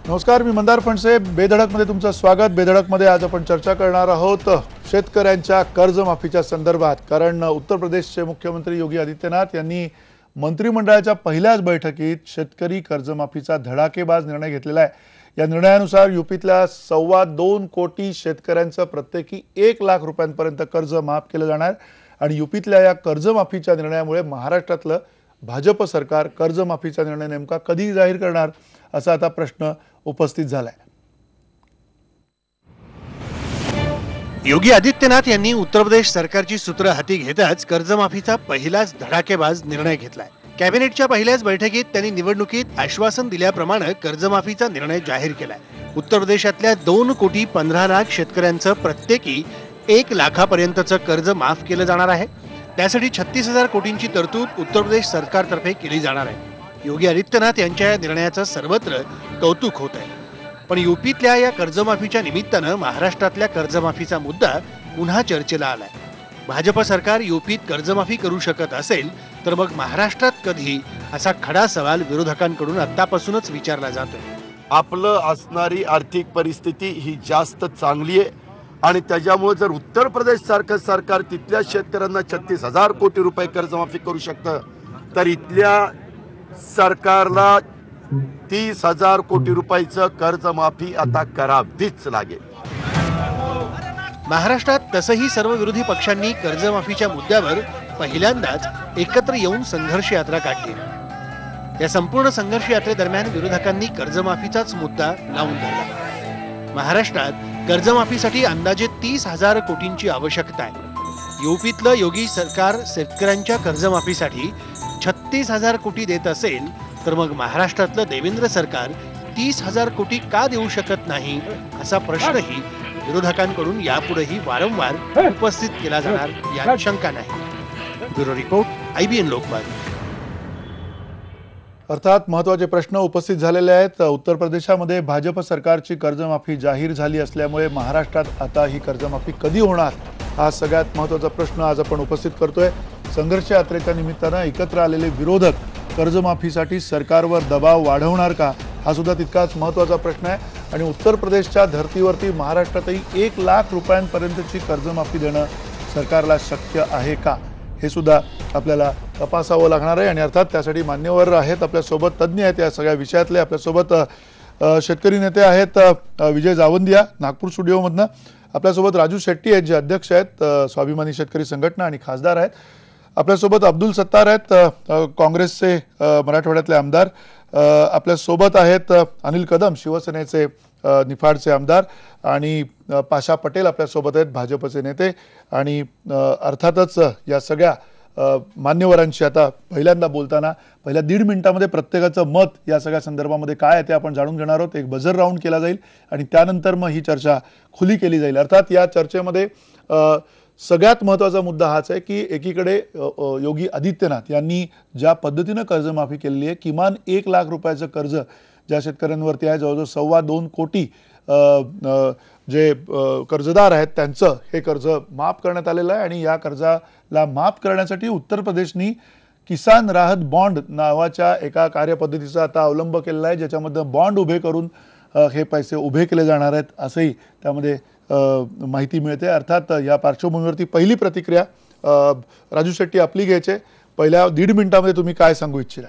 नमस्कार, मी मंदार फणसे. बेधडकमध्ये तुमचं स्वागत. बेधडकमध्ये आज आपण चर्चा करणार आहोत शेतकऱ्यांच्या कर्जमाफीच्या संदर्भात. कारण उत्तर प्रदेशचे मुख्यमंत्री योगी आदित्यनाथ यांनी मंत्रिमंडळाच्या पहिल्याच बैठकीत शेतकरी कर्जमाफीचा धडाकेबाज निर्णय घेतलेला आहे. या निर्णयानुसार यूपीतल्या 2.25 कोटी शेतकऱ्यांचं प्रत्येकी 1 लाख रुपयांपर्यंत कर्ज माफ केलं जाणार आणि यूपीतल्या या कर्जमाफीच्या निर्णयामुळे महाराष्ट्रातलं भाजप सरकार कर्जमाफीचा निर्णय नेमका कधी जाहीर करणार असा आता प्रश्न उपस्थित झालाय. योगी आदित्यनाथ यांनी उत्तर प्रदेश सरकारची सूत्र हाती घेताच कर्जमाफीचा पहिलाच धडाकेबाज निर्णय घेतलाय. कॅबिनेटच्या पहिल्याच बैठकीत त्यांनी निवडणुकीत आश्वासन दिल्याप्रमाणे कर्जमाफीचा निर्णय जाहीर केलाय. उत्तर प्रदेशातल्या 2.15 कोटी शेतकऱ्यांचं प्रत्येकी 1 लाखापर्यंतचं कर्ज माफ केलं जाणार आहे. त्यासाठी 36,000 कोटींची तरतूद उत्तर प्रदेश सरकारतर्फे केली जाणार आहे. योगी आदित्यनाथ यांच्या या निर्णयाचं सर्वत्र कौतुक होत आहे. पण यूपीतल्या या कर्जमाफीच्या निमित्तानं महाराष्ट्रातल्या कर्जमाफीचा मुद्दा पुन्हा चर्चेला आलाय. भाजप सरकार यूपीत कर्जमाफी करू शकत असेल तर मग महाराष्ट्रात कधी, असा खडा सवाल विरोधकांकडून आतापासूनच विचारला जातोय. आपलं असणारी आर्थिक परिस्थिती ही जास्त चांगली आहे आणि त्याच्यामुळे जर उत्तर प्रदेश सारखं सरकार तिथल्या शेतकऱ्यांना 36,000 कोटी रुपये कर्जमाफी करू शकतं तर इथल्या सरकारला 30,000 कोटी रुपयाचं कर्जमाफी आता करावीच लागेल. महाराष्ट्रात तसंही सर्व विरोधी पक्षांनी कर्जमाफीच्या मुद्द्यावर पहिल्यांदाच एकत्र येऊन संघर्ष यात्रा काढली. या संपूर्ण संघर्ष यात्रेदरम्यान विरोधकांनी कर्जमाफीचाच मुद्दा लावून धरला. महाराष्ट्रात कर्जमाफीसाठी अंदाजे 30,000 कोटींची आवश्यकता आहे. यूपीतलं योगी सरकार शेतकऱ्यांच्या कर्जमाफीसाठी 36,000 कोटी देत असेल तर मग महाराष्ट्रातलं देवेंद्र सरकार 30,000 कोटी का देऊ शकत नाही, असा प्रश्नही विरोधकांकडून यापुढेही वारंवार उपस्थित केला जाणार यात शंका नाही. Bureau report, IBN Lokmat. अर्थात महत्त्वाचे प्रश्न उपस्थित झालेले आहेत. उत्तर प्रदेशामध्ये भाजप सरकारची कर्जमाफी जाहीर झाली असल्यामुळे महाराष्ट्रात आता ही कर्जमाफी कधी होणार, हा सगळ्यात महत्त्वाचा प्रश्न आज आपण उपस्थित करतोय. संघर्ष यात्रेच्या निमित्तानं एकत्र आलेले विरोधक कर्जमाफीसाठी सरकारवर दबाव वाढवणार का, हा सुद्धा तितकाच महत्त्वाचा प्रश्न आहे. आणि उत्तर प्रदेशच्या धर्तीवरती महाराष्ट्रातही 1 लाख रुपयांपर्यंतची कर्जमाफी देणं सरकारला शक्य आहे का, हे सुद्धा आपल्याला तपासावं लागणार आहे. आणि अर्थात त्यासाठी मान्यवर आहेत आपल्यासोबत, तज्ज्ञ आहेत या सगळ्या विषयातले. आपल्यासोबत शेतकरी नेते आहेत विजय जावंदिया नागपूर स्टुडिओमधनं. आपल्यासोबत राजू शेट्टी आहेत जे अध्यक्ष आहेत स्वाभिमानी शेतकरी संघटना आणि खासदार आहेत. आपल्यासोबत अब्दुल सत्तार आहेत काँग्रेसचे मराठवाड्यातले आमदार. आपल्यासोबत आहेत अनिल कदम शिवसेनेचे निफाडचे आमदार आणि पाशा पटेल आपल्यासोबत आहेत भाजपचे नेते. आणि अर्थातच या सगळ्या मान्यवरांशी आता पहिल्यांदा बोलताना पहिल्या 1.5 मिनिटामध्ये प्रत्येकाचं मत या सगळ्या संदर्भामध्ये काय आहे ते आपण जाणून घेणार आहोत. एक बझर राऊंड केला जाईल आणि त्यानंतर मग ही चर्चा खुली केली जाईल. अर्थात या चर्चेमध्ये सगळ्यात महत्त्वाचा मुद्दा हाच आहे की एकीकडे योगी आदित्यनाथ यांनी ज्या पद्धतीनं कर्जमाफी केलेली आहे, किमान 1 लाख रुपयाचं कर्ज ज्या शेतकऱ्यांवरती आहे, जवळजवळ 2.25 कोटी जे कर्जदार आहेत त्यांचं हे कर्ज माफ करण्यात आलेलं आहे. आणि या कर्जाला माफ करण्यासाठी उत्तर प्रदेशनी किसान राहत बॉन्ड नावाच्या एका कार्यपद्धतीचा आता अवलंब केलेला आहे, ज्याच्यामध्ये बॉन्ड उभे करून हे पैसे उभे केले जाणार आहेत असंही त्यामध्ये माहिती मिळते. अर्थात या पार्श्वभूमीवरती पहिली प्रतिक्रिया राजू शेट्टी आपली घ्यायचे. पहिल्या 1.5 मिनिटामध्ये तुम्ही काय सांगू इच्छिता?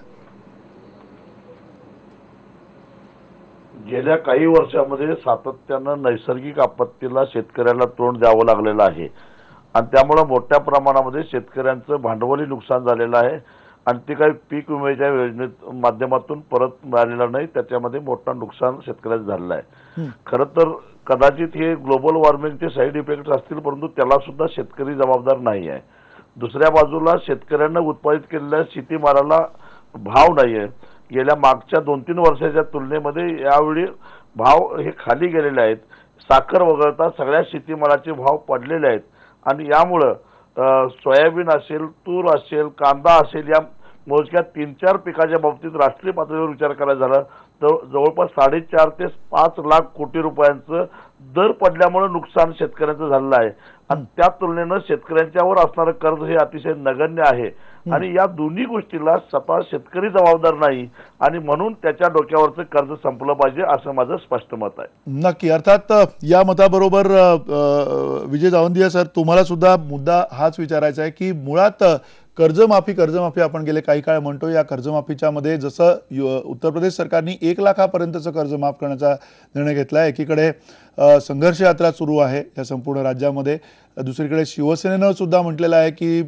गेल्या काही वर्षामध्ये सातत्यानं नैसर्गिक आपत्तीला शेतकऱ्याला तोंड द्यावं लागलेलं आहे आणि त्यामुळे मोठ्या प्रमाणामध्ये शेतकऱ्यांचं भांडवली नुकसान झालेलं आहे आणि ते काही पीक विम्याच्या योजनेत माध्यमातून परत मिळालेलं नाही. त्याच्यामध्ये मोठं नुकसान शेतकऱ्याचं झालेलं आहे. खरं तर कदाचित हे ग्लोबल वॉर्मिंगचे साईड इफेक्ट असतील, परंतु त्याला सुद्धा शेतकरी जबाबदार नाही आहे. दुसऱ्या बाजूला शेतकऱ्यांना उत्पादित केलेल्या शेतीमालाला भाव नाही आहे. गेल्या मागच्या 2-3 वर्षाच्या तुलनेमध्ये यावेळी भाव हे खाली गेलेले आहेत. साखर वगळता सगळ्या शेतीमालाचे भाव पडलेले आहेत आणि यामुळं सोयाबीन असेल, तूर असेल, कांदा असेल, या मोजक्या 3-4 पिकाच्या बाबतीत राष्ट्रीय पातळीवर विचार करायचा झाला तर जवळपास 4.5 ते 5 लाख कोटी रुपयांचं दर पडल्यामुळे नुकसान शेतकऱ्यांचं झालेलं आहे आणि त्या तुलनेनं शेतकऱ्यांच्यावर असणारं कर्ज हे अतिशय नगण्य आहे आणि या दोन्ही गोष्टीला स्वतः शेतकरी जबाबदार नाही आणि म्हणून त्याच्या डोक्यावरचं कर्ज संपलं पाहिजे असं माझं स्पष्ट मत आहे. नक्की. अर्थात या मताबरोबर विजय जावंदिया सर, तुम्हाला सुद्धा मुद्दा हाच विचारायचा आहे की मुळात कर्जमाफी आपण गेले काही काळ म्हणतो, या कर्जमाफीच्या मध्ये जसं उत्तर प्रदेश सरकारने 1 लाखापर्यंतचं कर्ज माफ करण्याचा निर्णय घेतला आहे, एकीकडे संघर्ष यात्रा सुरू आहे या संपूर्ण राज्यामध्ये, दुसरीकडे शिवसेनेनं सुद्धा म्हटलेलं आहे की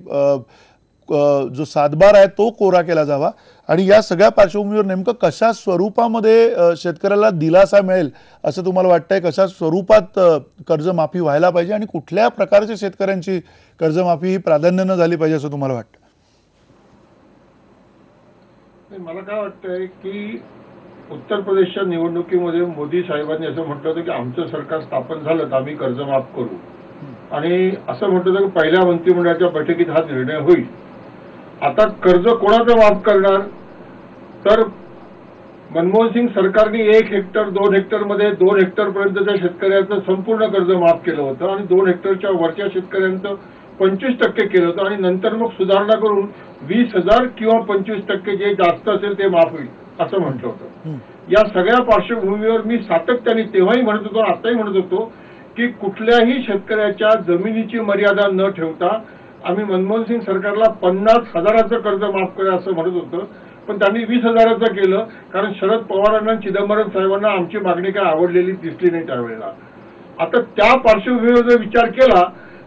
जो सातबार आहे तो कोरा केला जावा आणि या सगळ्या पार्श्वभूमीवर नेमकं कशा स्वरूपामध्ये शेतकऱ्याला दिलासा मिळेल असं तुम्हाला वाटतंय? कशा स्वरूपात कर्जमाफी व्हायला पाहिजे आणि कुठल्या प्रकारच्या शेतकऱ्यांची कर्जमाफी ही प्राधान्यानं झाली पाहिजे असं तुम्हाला वाटतं? मला काय वाटतंय की उत्तर प्रदेशच्या निवडणुकीमध्ये मोदी साहेबांनी असं म्हटलं होतं की आमचं सरकार स्थापन झालं तर आम्ही कर्ज माफ करू आणि असं म्हटलं होतं की पहिल्या मंत्रिमंडळाच्या बैठकीत हा निर्णय होईल. आता कर्ज कोणाचं माफ करणार? तर मनमोहन सिंग सरकारने 1 हेक्टर 2 हेक्टर मध्ये 2 हेक्टर पर्यंतच्या शेतकऱ्यांचं संपूर्ण कर्ज माफ केलं होतं आणि 2 हेक्टरच्या वरच्या शेतकऱ्यांचं 25% केलं होतं आणि नंतर मग सुधारणा करून 20,000 किंवा 25% जे जास्त असेल ते माफ होईल असं म्हटलं होतं. या सगळ्या पार्श्वभूमीवर मी सातत्याने तेव्हाही म्हणत होतो, आताही म्हणत होतो की कुठल्याही शेतकऱ्याच्या जमिनीची मर्यादा न ठेवता आम्ही मनमोहन सिंग सरकारला 50,000चं कर्ज माफ करा असं म्हणत होतं, पण त्यांनी 20,000चं केलं कारण शरद पवारांना चिदंबरम साहेबांना आमची मागणी काय आवडलेली दिसली नाही त्यावेळेला. आता त्या पार्श्वभूमीवर जर विचार केला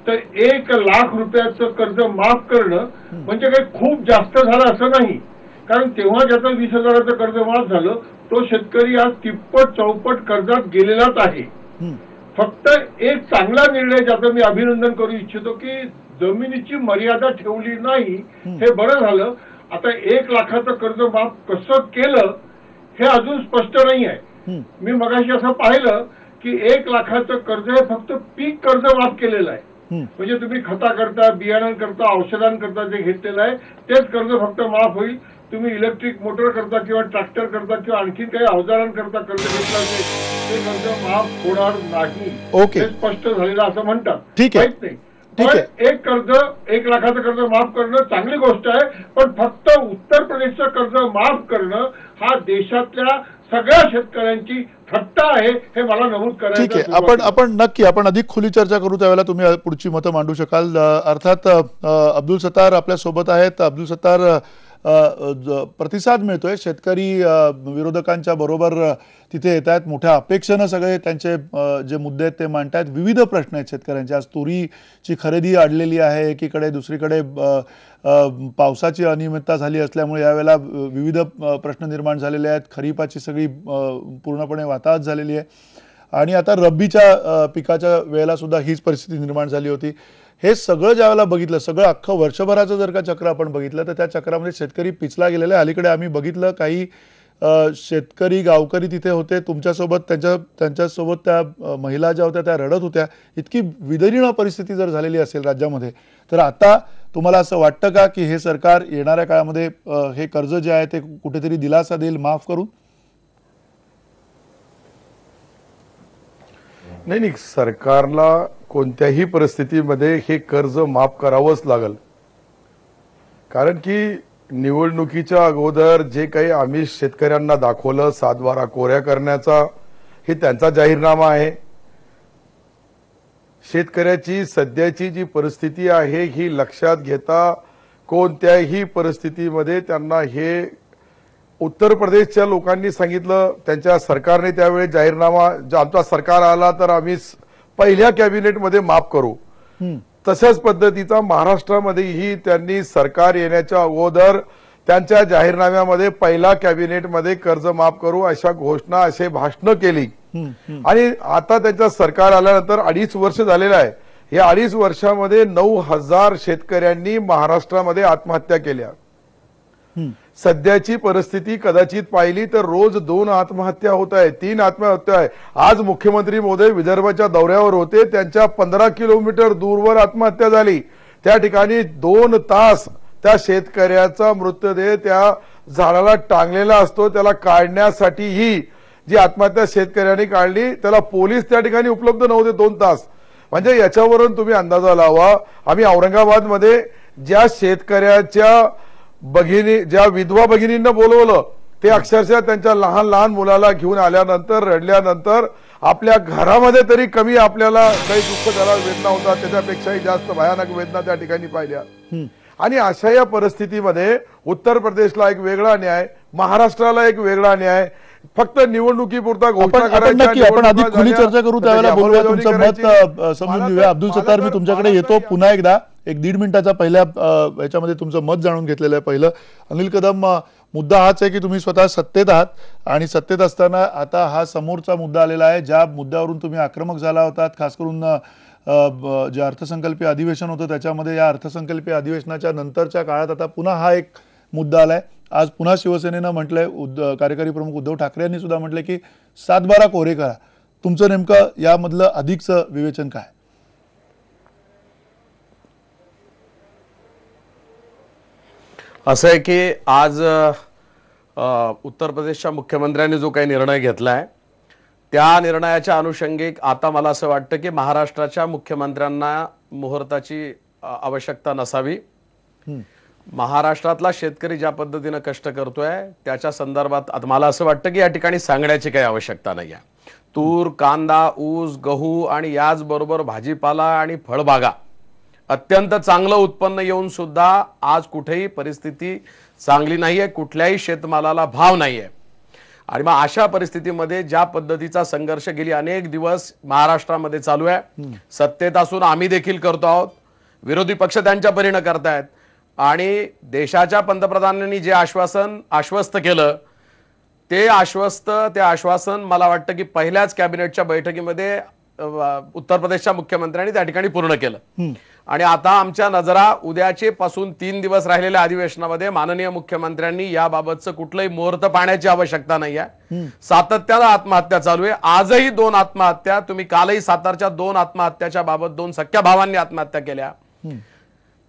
तर 1 लाख रुपयाचं कर्ज माफ करणं म्हणजे काही खूप जास्त झालं असं नाही, कारण तेव्हा ज्याचं 20,000चं कर्ज माफ झालं तो शेतकरी आज तिप्पट चौपट कर्जात गेलेलाच आहे. फक्त एक चांगला निर्णय ज्याचं मी अभिनंदन करू इच्छितो की जमिनीची मर्यादा ठेवली नाही, हे बरं झालं. आता 1 लाखाचं कर्ज माफ कसं केलं हे अजून स्पष्ट नाही आहे. मी मगाशी असं पाहिलं की 1 लाखाचं कर्ज हे फक्त पीक कर्ज माफ केलेलं आहे, म्हणजे तुम्ही खताकरता, बियाणांकरता, औषधांकरता जे घेतलेलं आहे तेच कर्ज फक्त माफ होईल. तुम्ही इलेक्ट्रिक मोटर करता किंवा ट्रॅक्टर करता किंवा आणखी काही अवजारांकरता कर्ज घेतलं ते कर्ज माफ होणार नाही, हे स्पष्ट झालेलं असं म्हणतात. ठीक आहे, नाही पण एक 1 लाखाचं कर्ज माफ करणं चांगली गोष्ट आहे, पण फक्त उत्तर प्रदेशचं कर्ज माफ करणं हा देशातल्या सगळ्या शेतकऱ्यांची थट्टा आहे हे मला नमूद करायचं. ठीक आहे, आपण नक्की आपण अधिक खुली चर्चा करू त्यावेळेला तुम्ही पुढची मतं मांडू शकाल. अर्थात अब्दुल सत्तार आपल्या सोबत आहेत. अब्दुल सत्तार, प्रतिसाद मिळतोय, शेतकरी विरोधकांच्या बरोबर तिथे येत आहेत, मोठ्या अपेक्षेनं सगळे त्यांचे जे मुद्दे आहेत ते मांडतायत. विविध प्रश्न आहेत शेतकऱ्यांचे. आज तुरीची खरेदी अडलेली आहे एकीकडे, दुसरीकडे पावसाची अनियमितता झाली असल्यामुळे यावेळेला विविध प्रश्न निर्माण झालेले आहेत. खरीपाची सगळी पूर्णपणे वाताहत झालेली आहे आणि आता रब्बीच्या पिकाच्या वेळेला सुद्धा हीच परिस्थिती निर्माण झाली होती. हे सगळं ज्यावेळेला बघितलं, सगळं अख्खं वर्षभराचं जर का चक्र आपण बघितलं तर त्या चक्रामध्ये शेतकरी पिचला गेलेला आहे. अलीकडे आम्ही बघितलं काही शेतकरी गावकरी तिथे होते तुमच्यासोबत, त्यांच्यासोबत त्या महिला ज्या होत्या त्या रडत होत्या. इतकी विदयनीय परिस्थिती जर झालेली असेल राज्यामध्ये तर आता तुम्हाला असं वाटतं का की हे सरकार येणाऱ्या काळामध्ये हे कर्ज जे आहे ते कुठेतरी दिलासा देईल माफ करून? नाही, सरकारला कोणत्याही परिस्थितीमध्ये हे कर्ज माफ करावंच लागेल, कारण की निवडणुकीच्या अगोदर जे काही आम्ही शेतकऱ्यांना दाखवलं 7/12 कोऱ्या करण्याचा, हे त्यांचा जाहीरनामा आहे. शेतकऱ्याची सध्याची जी परिस्थिती आहे ही लक्षात घेता कोणत्याही परिस्थितीमध्ये त्यांना हे उत्तर प्रदेशच्या लोकांनी सांगितलं, त्यांच्या सरकारने त्यावेळी जाहीरनामा, आमचा सरकार आला तर आम्ही पहिल्या कॅबिनेटमध्ये माफ करू. तशाच पद्धतीचा महाराष्ट्रामध्येही त्यांनी सरकार येण्याच्या अगोदर त्यांच्या जाहीरनाम्यामध्ये पहिला कॅबिनेटमध्ये कर्ज माफ करू अशा घोषणा, असे भाषणं केली. आणि आता त्यांच्या सरकार आल्यानंतर 2.5 वर्ष झालेलं आहे. या 2.5 वर्षामध्ये 9,000 शेतकऱ्यांनी महाराष्ट्रामध्ये आत्महत्या केल्या. सध्याची परिस्थिती कदाचित पाहिली तर रोज 2 आत्महत्या होत आहेत, 3 आत्महत्या आहे. आज मुख्यमंत्री महोदय विदर्भाच्या दौऱ्यावर होते, त्यांच्या 15 किलोमीटर दूरवर आत्महत्या झाली. त्या ठिकाणी 2 तास त्या शेतकऱ्याचा मृतदेह त्या झाडाला टांगलेला असतो, त्याला काढण्यासाठीही जी आत्महत्या शेतकऱ्यांनी काढली त्याला पोलीस त्या ठिकाणी उपलब्ध नव्हते 2 तास. म्हणजे याच्यावरून तुम्ही अंदाजा लावा. आम्ही औरंगाबादमध्ये ज्या शेतकऱ्याच्या भगिनी, ज्या विधवा भगिनींना बोलवलं, ते अक्षरशः त्यांच्या लहान लहान मुलाला घेऊन आल्यानंतर रडल्यानंतर आपल्या घरामध्ये तरी कमी आपल्याला काही दुःख झाला, वेदना होता, त्याच्यापेक्षाही जास्त भयानक वेदना त्या ठिकाणी पाहिल्या. आणि अशा या परिस्थितीमध्ये उत्तर प्रदेशला एक वेगळा न्याय, महाराष्ट्राला एक वेगळा न्याय, फक्त निवडणुकीपुरता घोषणा करायची. आपण अधिक खुली चर्चा करू त्यावेळेला बोलूया. तुमचं मत समजून घेऊया. अब्दुल सत्तार, मी तुमच्याकडे येतो पुन्हा एकदा. एक 1.5 मिनिटाचा पहिल्या याच्यामध्ये तुमचं मत जाणून घेतलेलं आहे. पहिलं अनिल कदम, मुद्दा हाच आहे की तुम्ही स्वतः सत्तेत आहात आणि सत्तेत असताना आता हा समोरचा मुद्दा आलेला आहे ज्या मुद्द्यावरून तुम्ही आक्रमक झाला होतात, खास करून जे अर्थसंकल्पीय अधिवेशन होतं त्याच्यामध्ये. या अर्थसंकल्पीय अधिवेशनाच्या नंतरच्या काळात आता पुन्हा हा एक मुद्दा आलाय. आज पुन्हा शिवसेनेनं म्हटलंय, कार्यकारी प्रमुख उद्धव ठाकरे यांनी सुद्धा म्हटलंय की 7-12 कोरे करा. तुमचं नेमकं यामधलं अधिकचं विवेचन काय? असं आहे की आज उत्तर प्रदेशच्या मुख्यमंत्र्यांनी जो काही निर्णय घेतलाय त्या निर्णयाच्या अनुषंगिक आता मला असं वाटतं की महाराष्ट्राच्या मुख्यमंत्र्यांना मुहूर्ताची आवश्यकता नसावी. महाराष्ट्रातला शेतकरी ज्या पद्धतीने कष्ट करतोय त्याच्या संदर्भात मला असं वाटतं की या ठिकाणी सांगण्याची काही आवश्यकता नाही आहे. तूर, कांदा, ऊस, गहू आणि याचबरोबर भाजीपाला आणि फळबागा अत्यंत चांगलं उत्पन्न येऊन सुद्धा आज कुठेही परिस्थिती चांगली नाहीये, कुठल्याही शेतमालाला भाव नाहीये. आणि मग अशा परिस्थितीमध्ये ज्या पद्धतीचा संघर्ष गेली अनेक दिवस महाराष्ट्रामध्ये चालू आहे, सत्तेत असून आम्ही देखील करतो आहोत, विरोधी पक्ष त्यांच्या परीने करतायत, आणि देशाच्या पंतप्रधानांनी जे आश्वस्त केलं ते आश्वासन मला वाटतं की पहिल्याच कॅबिनेटच्या बैठकीमध्ये उत्तर प्रदेशच्या मुख्यमंत्र्यांनी त्या ठिकाणी पूर्ण केलं. आणि आता आमच्या नजरा उद्याचे पासून 3 दिवस राहिलेल्या अधिवेशनामध्ये माननीय मुख्यमंत्र्यांनी याबाबतचं कुठलंही मुहूर्त पाहण्याची आवश्यकता नाही आहे. सातत्यानं आत्महत्या चालू आहे. आजही 2 आत्महत्या, तुम्ही कालही सातारच्या 2 आत्महत्याच्या बाबत 2 सख्या भावांनी आत्महत्या केल्या.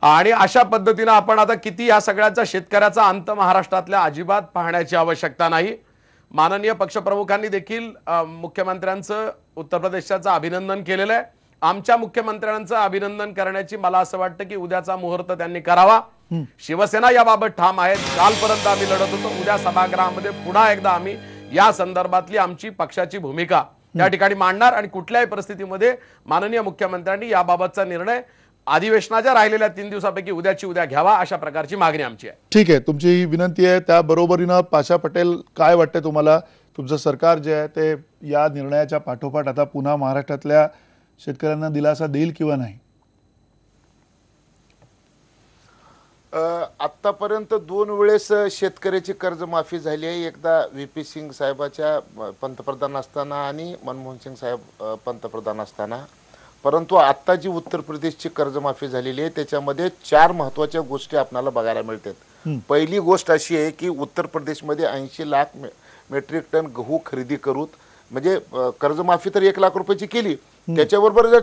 आणि अशा पद्धतीनं आपण आता किती या सगळ्याचा शेतकऱ्याचा अंत महाराष्ट्रातल्या अजिबात पाहण्याची आवश्यकता नाही. माननीय पक्षप्रमुखांनी देखील मुख्यमंत्र्यांचं उत्तर प्रदेशचं अभिनंदन केलेलं आहे. आमच्या मुख्यमंत्र्यांचं अभिनंदन करण्याची मला असं वाटतं की उद्याचा मुहूर्त त्यांनी करावा. शिवसेना याबाबत ठाम आहे. कालपर्यंत आम्ही लढत होतो. उद्या सभागृहामध्ये पुन्हा एकदा आम्ही या संदर्भातली आमची पक्षाची भूमिका त्या ठिकाणी मांडणार आणि कुठल्याही परिस्थितीमध्ये माननीय मुख्यमंत्र्यांनी याबाबतचा निर्णय अधिवेशनाच्या राहिलेल्या 3 दिवसापैकी उद्याची उद्या घ्यावा, अशा प्रकारची मागणी आमची आहे. ठीक आहे, तुमची ही विनंती आहे. त्या बरोबरीनं पाशा पटेल, काय वाटतंय तुम्हाला? तुमचं सरकार जे आहे ते या निर्णयाच्या पाठोपाठ आता पुन्हा महाराष्ट्रातल्या शेतकऱ्यांना दिलासा देईल किंवा नाही? आतापर्यंत 2 वेळेस शेतकऱ्याची कर्जमाफी झाली आहे. एकदा VP सिंग साहेबाच्या पंतप्रधान असताना आणि मनमोहन सिंग साहेब पंतप्रधान असताना. परंतु आता जी उत्तर प्रदेशची कर्जमाफी झालेली आहे त्याच्यामध्ये 4 महत्त्वाच्या गोष्टी आपल्याला बघायला मिळतात. पहिली गोष्ट अशी आहे की उत्तर प्रदेशमध्ये 80 लाख मेट्रिक टन गहू खरेदी करून, म्हणजे कर्जमाफी तर 1 लाख रुपयाची केली, त्याच्याबरोबर जर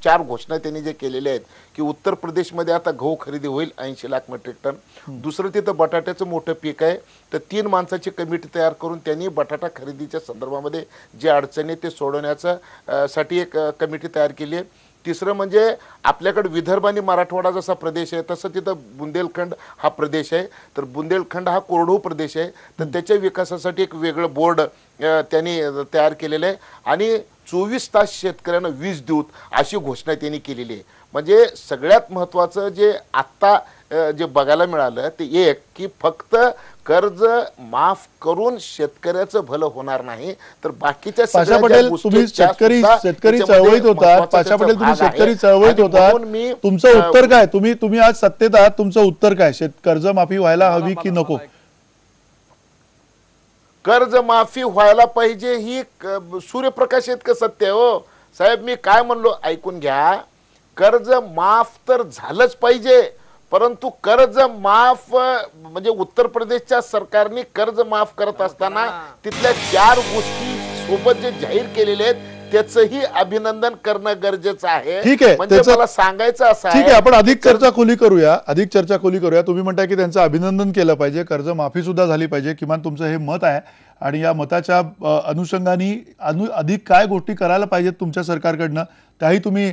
4 घोषणा त्यांनी जे केलेल्या आहेत की उत्तर प्रदेशमध्ये आता गहू खरेदी होईल 80 लाख मेट्रिक टन. दुसरं, तिथं बटाट्याचं मोठं पीक आहे, तर 3 माणसाची कमिटी तयार करून त्यांनी बटाटा खरेदीच्या संदर्भामध्ये जे अडचणी ते सोडवण्याचा साठी एक कमिटी तयार केली आहे. तिसरं म्हणजे आपल्याकडे विदर्भ आणि मराठवाडा जसा प्रदेश आहे तसं तिथं बुंदेलखंड हा प्रदेश आहे. तर बुंदेलखंड हा कोरडू प्रदेश आहे, तर त्याच्या विकासासाठी एक वेगळं बोर्ड त्यांनी तयार केलेलं आहे. आणि 24 तास शेतकऱ्यांना वीज देऊत अशी घोषणा त्यांनी केलेली आहे. म्हणजे सगळ्यात महत्त्वाचं जे आत्ता जे बघायला मिळालं ते एक की फक्त कर्ज माफ करून शेतकऱ्याचं भलं होणार नाही, तर बाकीच्या पाशा पटेल, तुम्ही शेतकरी चळवळीत होतात. पाशा पटेल, तुम्ही शेतकरी चळवळीत होतात. तुमचं उत्तर काय? तुम्ही आज सत्तेत आहात, तुमचं उत्तर काय? कर्जमाफी व्हायला हवी की नको? कर्जमाफी व्हायला पाहिजे ही सूर्यप्रकाश इतकं सत्य आहे. हो साहेब, मी काय म्हणलो ऐकून घ्या. कर्ज माफ तर झालंच पाहिजे, परंतु कर्ज माफ म्हणजे उत्तर प्रदेशच्या सरकारने कर्ज माफ करत असताना तिथल्या 4 गोष्टी सोबत जे जाहीर केलेले आहेत त्याचंही अभिनंदन करणं गरजेचं आहे. ठीक आहे, म्हणजे मला सांगायचं असं आहे. ठीक आहे, आपण अधिक चर्चा खोली करूया. तुम्ही म्हणताय की त्यांचं अभिनंदन केलं पाहिजे, कर्जमाफी सुद्धा झाली पाहिजे, किमान तुमचं हे मत आहे. आणि या मताच्या अनुषंगाने अधिक काय गोष्टी करायला पाहिजेत तुमच्या सरकारकडनं त्याही तुम्ही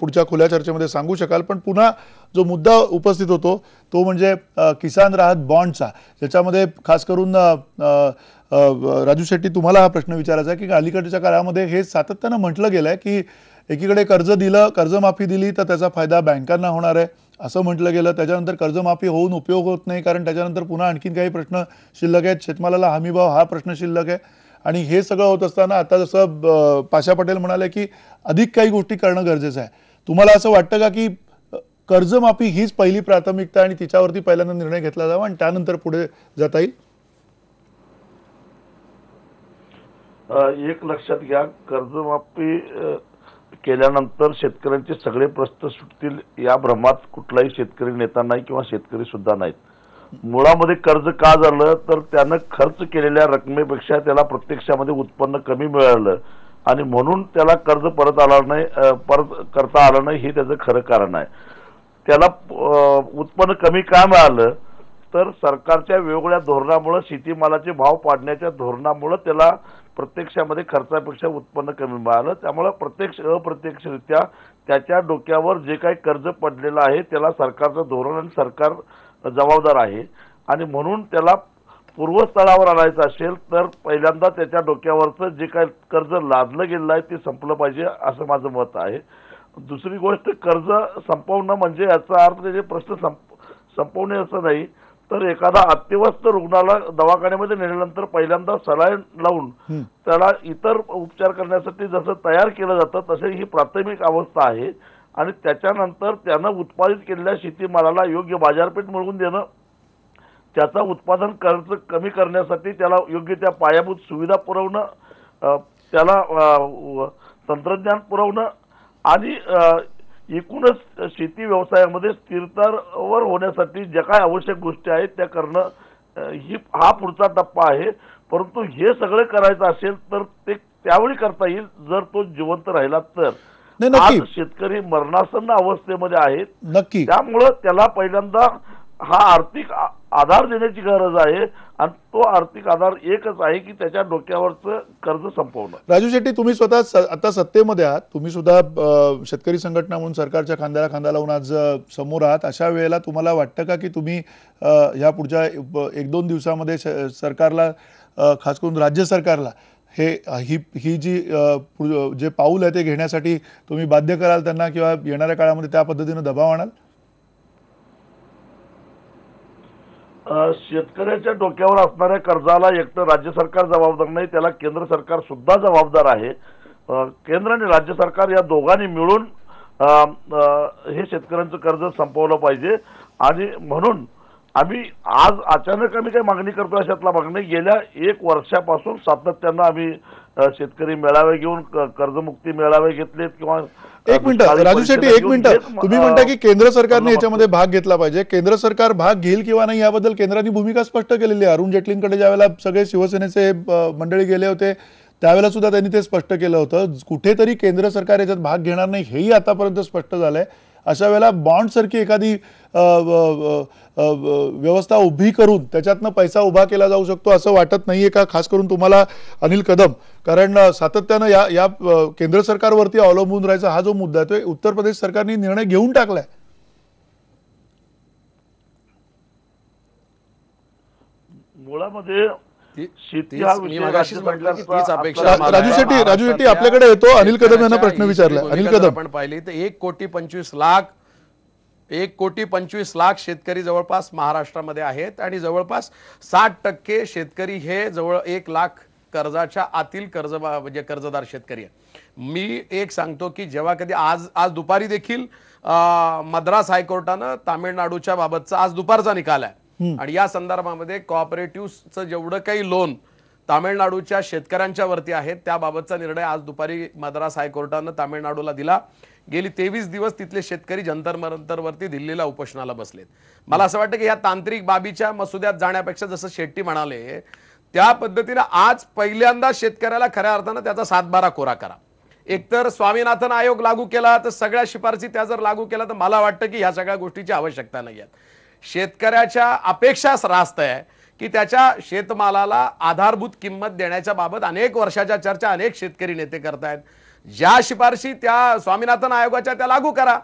पुढच्या खुल्या चर्चेमध्ये सांगू शकाल. पण पुन्हा जो मुद्दा उपस्थित होतो तो म्हणजे किसान राहत बॉन्डचा, ज्याच्यामध्ये खास करून राजू शेट्टी तुम्हाला हा प्रश्न विचारायचा आहे की अलीकडच्या काळामध्ये हे सातत्यानं म्हटलं गेलं आहे की एकीकडे कर्जमाफी दिली तर त्याचा फायदा बँकांना होणार आहे असं म्हटलं गेलं. त्याच्यानंतर कर्जमाफी होऊन उपयोग होत नाही कारण त्याच्यानंतर पुन्हा आणखीन काही प्रश्न शिल्लक आहेत. शेतमालाला हमीभाव हा प्रश्न शिल्लक आहे. आणि हे सगळं होत असताना आता जसं पाशा पटेल म्हणाले की अधिक काही गोष्टी करणं गरजेचं आहे. तुम्हाला असं वाटतं का की कर्जमाफी हीच पहिली प्राथमिकता आणि तिच्यावरती पहिल्यांदा निर्णय घेतला जावा आणि त्यानंतर पुढे जाता येईल? एक लक्षात घ्या, कर्जमाफी केल्यानंतर शेतकऱ्यांचे सगळे प्रश्न सुटतील या भ्रमात कुठलाही शेतकरी नेता नाही किंवा शेतकरी सुद्धा नाहीत. मुळामध्ये कर्ज का झालं तर त्यानं खर्च केलेल्या रकमेपेक्षा त्याला प्रत्यक्षामध्ये उत्पन्न कमी मिळालं आणि म्हणून त्याला कर्ज परत करता आलं नाही हे त्याचं खरं कारण आहे. त्याला उत्पन्न कमी का मिळालं तर सरकारच्या वेगवेगळ्या धोरणामुळे शेतीमालाचे भाव पाडण्याच्या धोरणामुळे त्याला प्रत्यक्षामध्ये खर्चापेक्षा उत्पन्न कमी मिळालं. त्यामुळे प्रत्यक्ष अप्रत्यक्षरित्या त्याच्या डोक्यावर जे काही कर्ज पडलेलं आहे त्याला सरकारचं धोरण आणि सरकार जबाबदार आहे आणि म्हणून त्याला पूर्वस्थळावर आणायचं असेल तर पहिल्यांदा त्याच्या डोक्यावरचं जे काही कर्ज लादलं गेलं आहे ते संपलं पाहिजे असं माझं मत आहे. दुसरी गोष्ट, कर्ज संपवणं म्हणजे याचा अर्थ त्याचे प्रश्न संपवणे असं नाही तर एखादा अत्यवस्थ रुग्णाला दवाखान्यामध्ये नेल्यानंतर पहिल्यांदा सलाईन लावून त्याला इतर उपचार करण्यासाठी जसं तयार केलं जातं तसे ही प्राथमिक अवस्था आहे आणि त्याच्यानंतर त्यानं उत्पादित केलेल्या शेतीमालाला योग्य बाजारपेठ मिळवून देणं, त्याचा उत्पादन खर्च कमी करण्यासाठी त्याला योग्य त्या पायाभूत सुविधा पुरवणं, त्याला तंत्रज्ञान पुरवणं आणि एकूणच शेती व्यवसायामध्ये स्थिरतावर होण्यासाठी ज्या काय आवश्यक गोष्टी आहेत त्या करणं हा पुढचा टप्पा आहे. परंतु हे सगळं करायचं असेल तर ते त्यावेळी करता येईल जर तो जिवंत राहिला तर. आज शेतकरी मरणासन्न अवस्थेमध्ये आहेत, नक्की त्यामुळं त्याला पहिल्यांदा हा आर्थिक आधार देण्याची गरज आहे आणि तो आर्थिक आधार एकच आहे की त्याच्या डोक्यावरचं कर्ज संपवणं. राजू शेट्टी, तुम्ही स्वतः आता सत्तेमध्ये आहात, तुम्ही सुद्धा शेतकरी संघटना म्हणून सरकारच्या खांद्याला खांदा लावून आज समोर आहात. अशा वेळेला तुम्हाला वाटतं का की तुम्ही ह्या पुढच्या 1-2 दिवसामध्ये सरकारला, खास करून राज्य सरकारला ही जी जे पाऊल आहे ते घेण्यासाठी तुम्ही बाध्य कराल त्यांना किंवा येणाऱ्या काळामध्ये त्या पद्धतीने दबाव आणाल? शेतकऱ्याच्या डोक्यावर असणाऱ्या कर्जाला एकतर राज्य सरकार जबाबदार नाही, त्याला केंद्र सरकार सुद्धा जबाबदार आहे. केंद्र आणि राज्य सरकार या दोघांनी मिळून हे शेतकऱ्यांचं कर्ज संपवलं पाहिजे आणि म्हणून आम्ही आज अचानक काही मागणी करतो अशातला मागणी गेल्या 1 वर्षापासून सातत्यानं आम्ही शेतकरी मेळावे घेऊन कर्जमुक्ती मेळावे घेतलेत किंवा एक मिनिट राजू शेट्टी, एक मिनिट, तुम्ही म्हणता की केंद्र सरकारने याच्यामध्ये भाग घेतला पाहिजे. केंद्र सरकार भाग घेईल किंवा नाही याबद्दल केंद्राने भूमिका स्पष्ट केलेली आहे. अरुण जेटलींकडे ज्यावेळेला सगळे शिवसेनेचे मंडळी गेले होते त्यावेळेला सुद्धा त्यांनी ते स्पष्ट केलं होतं. कुठेतरी केंद्र सरकार याच्यात भाग घेणार नाही हेही आतापर्यंत स्पष्ट झालंय. अशा वेळेला बॉन्ड सारखी एखादी व्यवस्था उभी करून त्याच्यातनं पैसा उभा केला जाऊ शकतो असं वाटत नाहीये का, खास करून तुम्हाला अनिल कदम? कारण सातत्यानं या केंद्र सरकारवरती अवलंबून राहायचा हा जो मुद्दा आहे तो उत्तर प्रदेश सरकारने निर्णय घेऊन टाकलाय. मुळामध्ये राजू शेट्टी आपल्याकडे येतो. अनिल कदम यांना प्रश्न विचारला. अनिल कदम, आपण पाहिली तर 1,25,00,000 शेतकरी जवळपास महाराष्ट्रामध्ये आहेत आणि जवळपास 60% शेतकरी हे जवळ 1,00,000 कर्जाच्या आतील म्हणजे कर्जदार शेतकरी आहे. मी एक सांगतो की जेव्हा कधी आज दुपारी देखील मद्रास हायकोर्टानं तामिळनाडूच्या बाबतचा आज दुपारचा निकाल आहे आणि या संदर्भामध्ये कोऑपरेटिव्हचं जेवढं काही लोन तामिळनाडूच्या शेतकऱ्यांच्या वरती आहेत त्याबाबतचा निर्णय आज दुपारी मद्रास हायकोर्टानं तामिळनाडूला दिला. गेली 23 दिवस तिथले शेतकरी जंतर मंतरवरती दिल्लीला उपोषणाला बसलेत. मला असं वाटतं की या तांत्रिक बाबीच्या मसुद्यात जाण्यापेक्षा जसं शेट्टी म्हणाले त्या पद्धतीने आज पहिल्यांदा शेतकऱ्याला खऱ्या अर्थानं त्याचा 7/12 कोरा करा. एकतर स्वामीनाथन आयोग लागू केला तर सगळ्या शिफारसी त्या जर लागू केला तर मला वाटतं की ह्या सगळ्या गोष्टीची आवश्यकता नाही आहे. शेतकऱ्याच्या अपेक्षा रास्त आहे की त्याच्या शेतमालाला आधारभूत किंमत देण्याच्या बाबत अनेक वर्षाच्या चर्चा अनेक शेतकरी नेते करतायत. ज्या शिफारशी त्या स्वामीनाथन आयोगाच्या त्या लागू करा.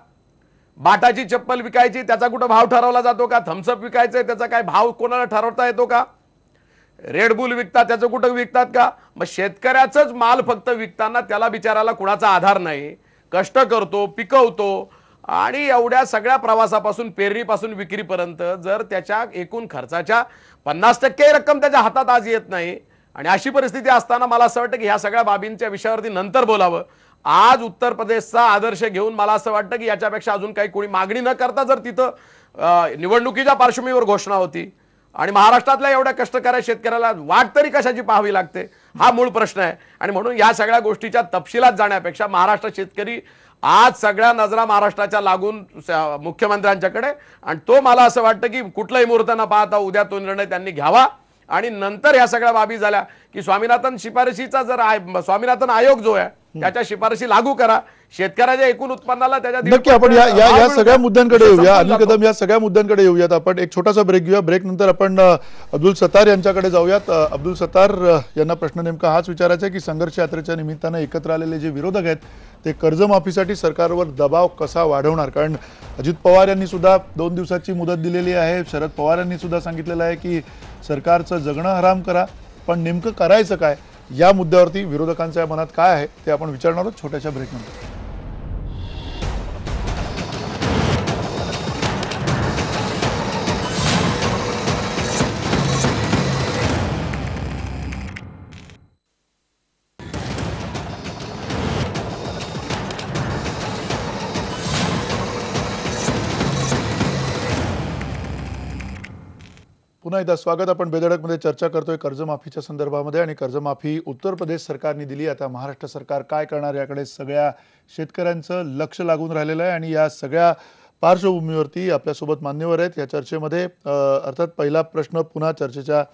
बाटाची चप्पल विकायची त्याचा कुठं भाव ठरवला जातो का? थम्सअप विकायचंय त्याचा काय भाव कोणाला ठरवता येतो का? रेड बुल विकतात त्याचं कुठं विकतात का? मग शेतकऱ्याचाच माल फक्त विकताना त्याला बिचाराला कुणाचा आधार नाही, कष्ट करतो, पिकवतो आणि एवढ्या सगळ्या प्रवासापासून पेरणीपासून विक्रीपर्यंत जर त्याच्या एकूण खर्चाच्या 50% रक्कम त्याच्या हातात आज येत नाही आणि अशी परिस्थिती असताना मला असं वाटतं की ह्या सगळ्या बाबींच्या विषयावरती नंतर बोलावं. आज उत्तर प्रदेशचा आदर्श घेऊन मला असं वाटतं की याच्यापेक्षा अजून काही कोणी मागणी न करता जर तिथं निवडणुकीच्या पार्श्वभूमीवर घोषणा होती आणि महाराष्ट्रातल्या एवढ्या कष्टकऱ्या शेतकऱ्याला वाट तरी कशाची पाहावी लागते हा मूळ प्रश्न आहे. आणि म्हणून या सगळ्या गोष्टीच्या तपशिलात जाण्यापेक्षा महाराष्ट्र शेतकरी आज सगळ्या नजरा महाराष्ट्राच्या लागून मुख्यमंत्र्यांच्याकडे आणि तो मला असं वाटतं की कुठलाही मुहूर्त न पाहता उद्या तो निर्णय त्यांनी घ्यावा आणि नंतर ह्या सगळ्या बाबी झाल्या की स्वामीनाथन शिफारशीचा जर स्वामीनाथन आयोग जो आहे त्याच्या शिफारशी लागू करा. शेतकऱ्याच्या एकूण उत्पन्नाला त्याच्या नक्की आपण या सगळ्या मुद्द्यांकडे येऊया. अनिल कदम, या सगळ्या मुद्द्यांकडे येऊयात. आपण एक छोटासा ब्रेक घेऊया. ब्रेक नंतर आपण अब्दुल सत्तार यांच्याकडे जाऊयात. अब्दुल सत्तार यांना प्रश्न नेमका हाच विचारायचा आहे की संघर्ष यात्रेच्या निमित्तानं एकत्र आलेले जे विरोधक आहेत ते कर्जमाफीसाठी सरकारवर दबाव कसा वाढवणार? कारण अजित पवार यांनी सुद्धा 2 दिवसाची मुदत दिलेली आहे. शरद पवार यांनी सुद्धा सांगितलेलं आहे की सरकारचं जगणं हराम करा, पण नेमकं करायचं काय या मुद्द्यावरती विरोधकांच्या मनात काय आहे ते आपण विचारणार आहोत छोट्याशा ब्रेकनंतर. पुन्हा एकदा स्वागत. आपण बेधडकमध्ये चर्चा करतोय कर्जमाफीच्या संदर्भामध्ये आणि कर्जमाफी उत्तर प्रदेश सरकारने दिली. आता महाराष्ट्र सरकार काय करणार याकडे सगळ्या शेतकऱ्यांचं लक्ष लागून राहिलेलं आहे आणि या सगळ्या पार्श्वभूमीवरती आपल्यासोबत मान्यवर आहेत या चर्चेमध्ये. अर्थात पहिला प्रश्न पुन्हा चर्चेच्या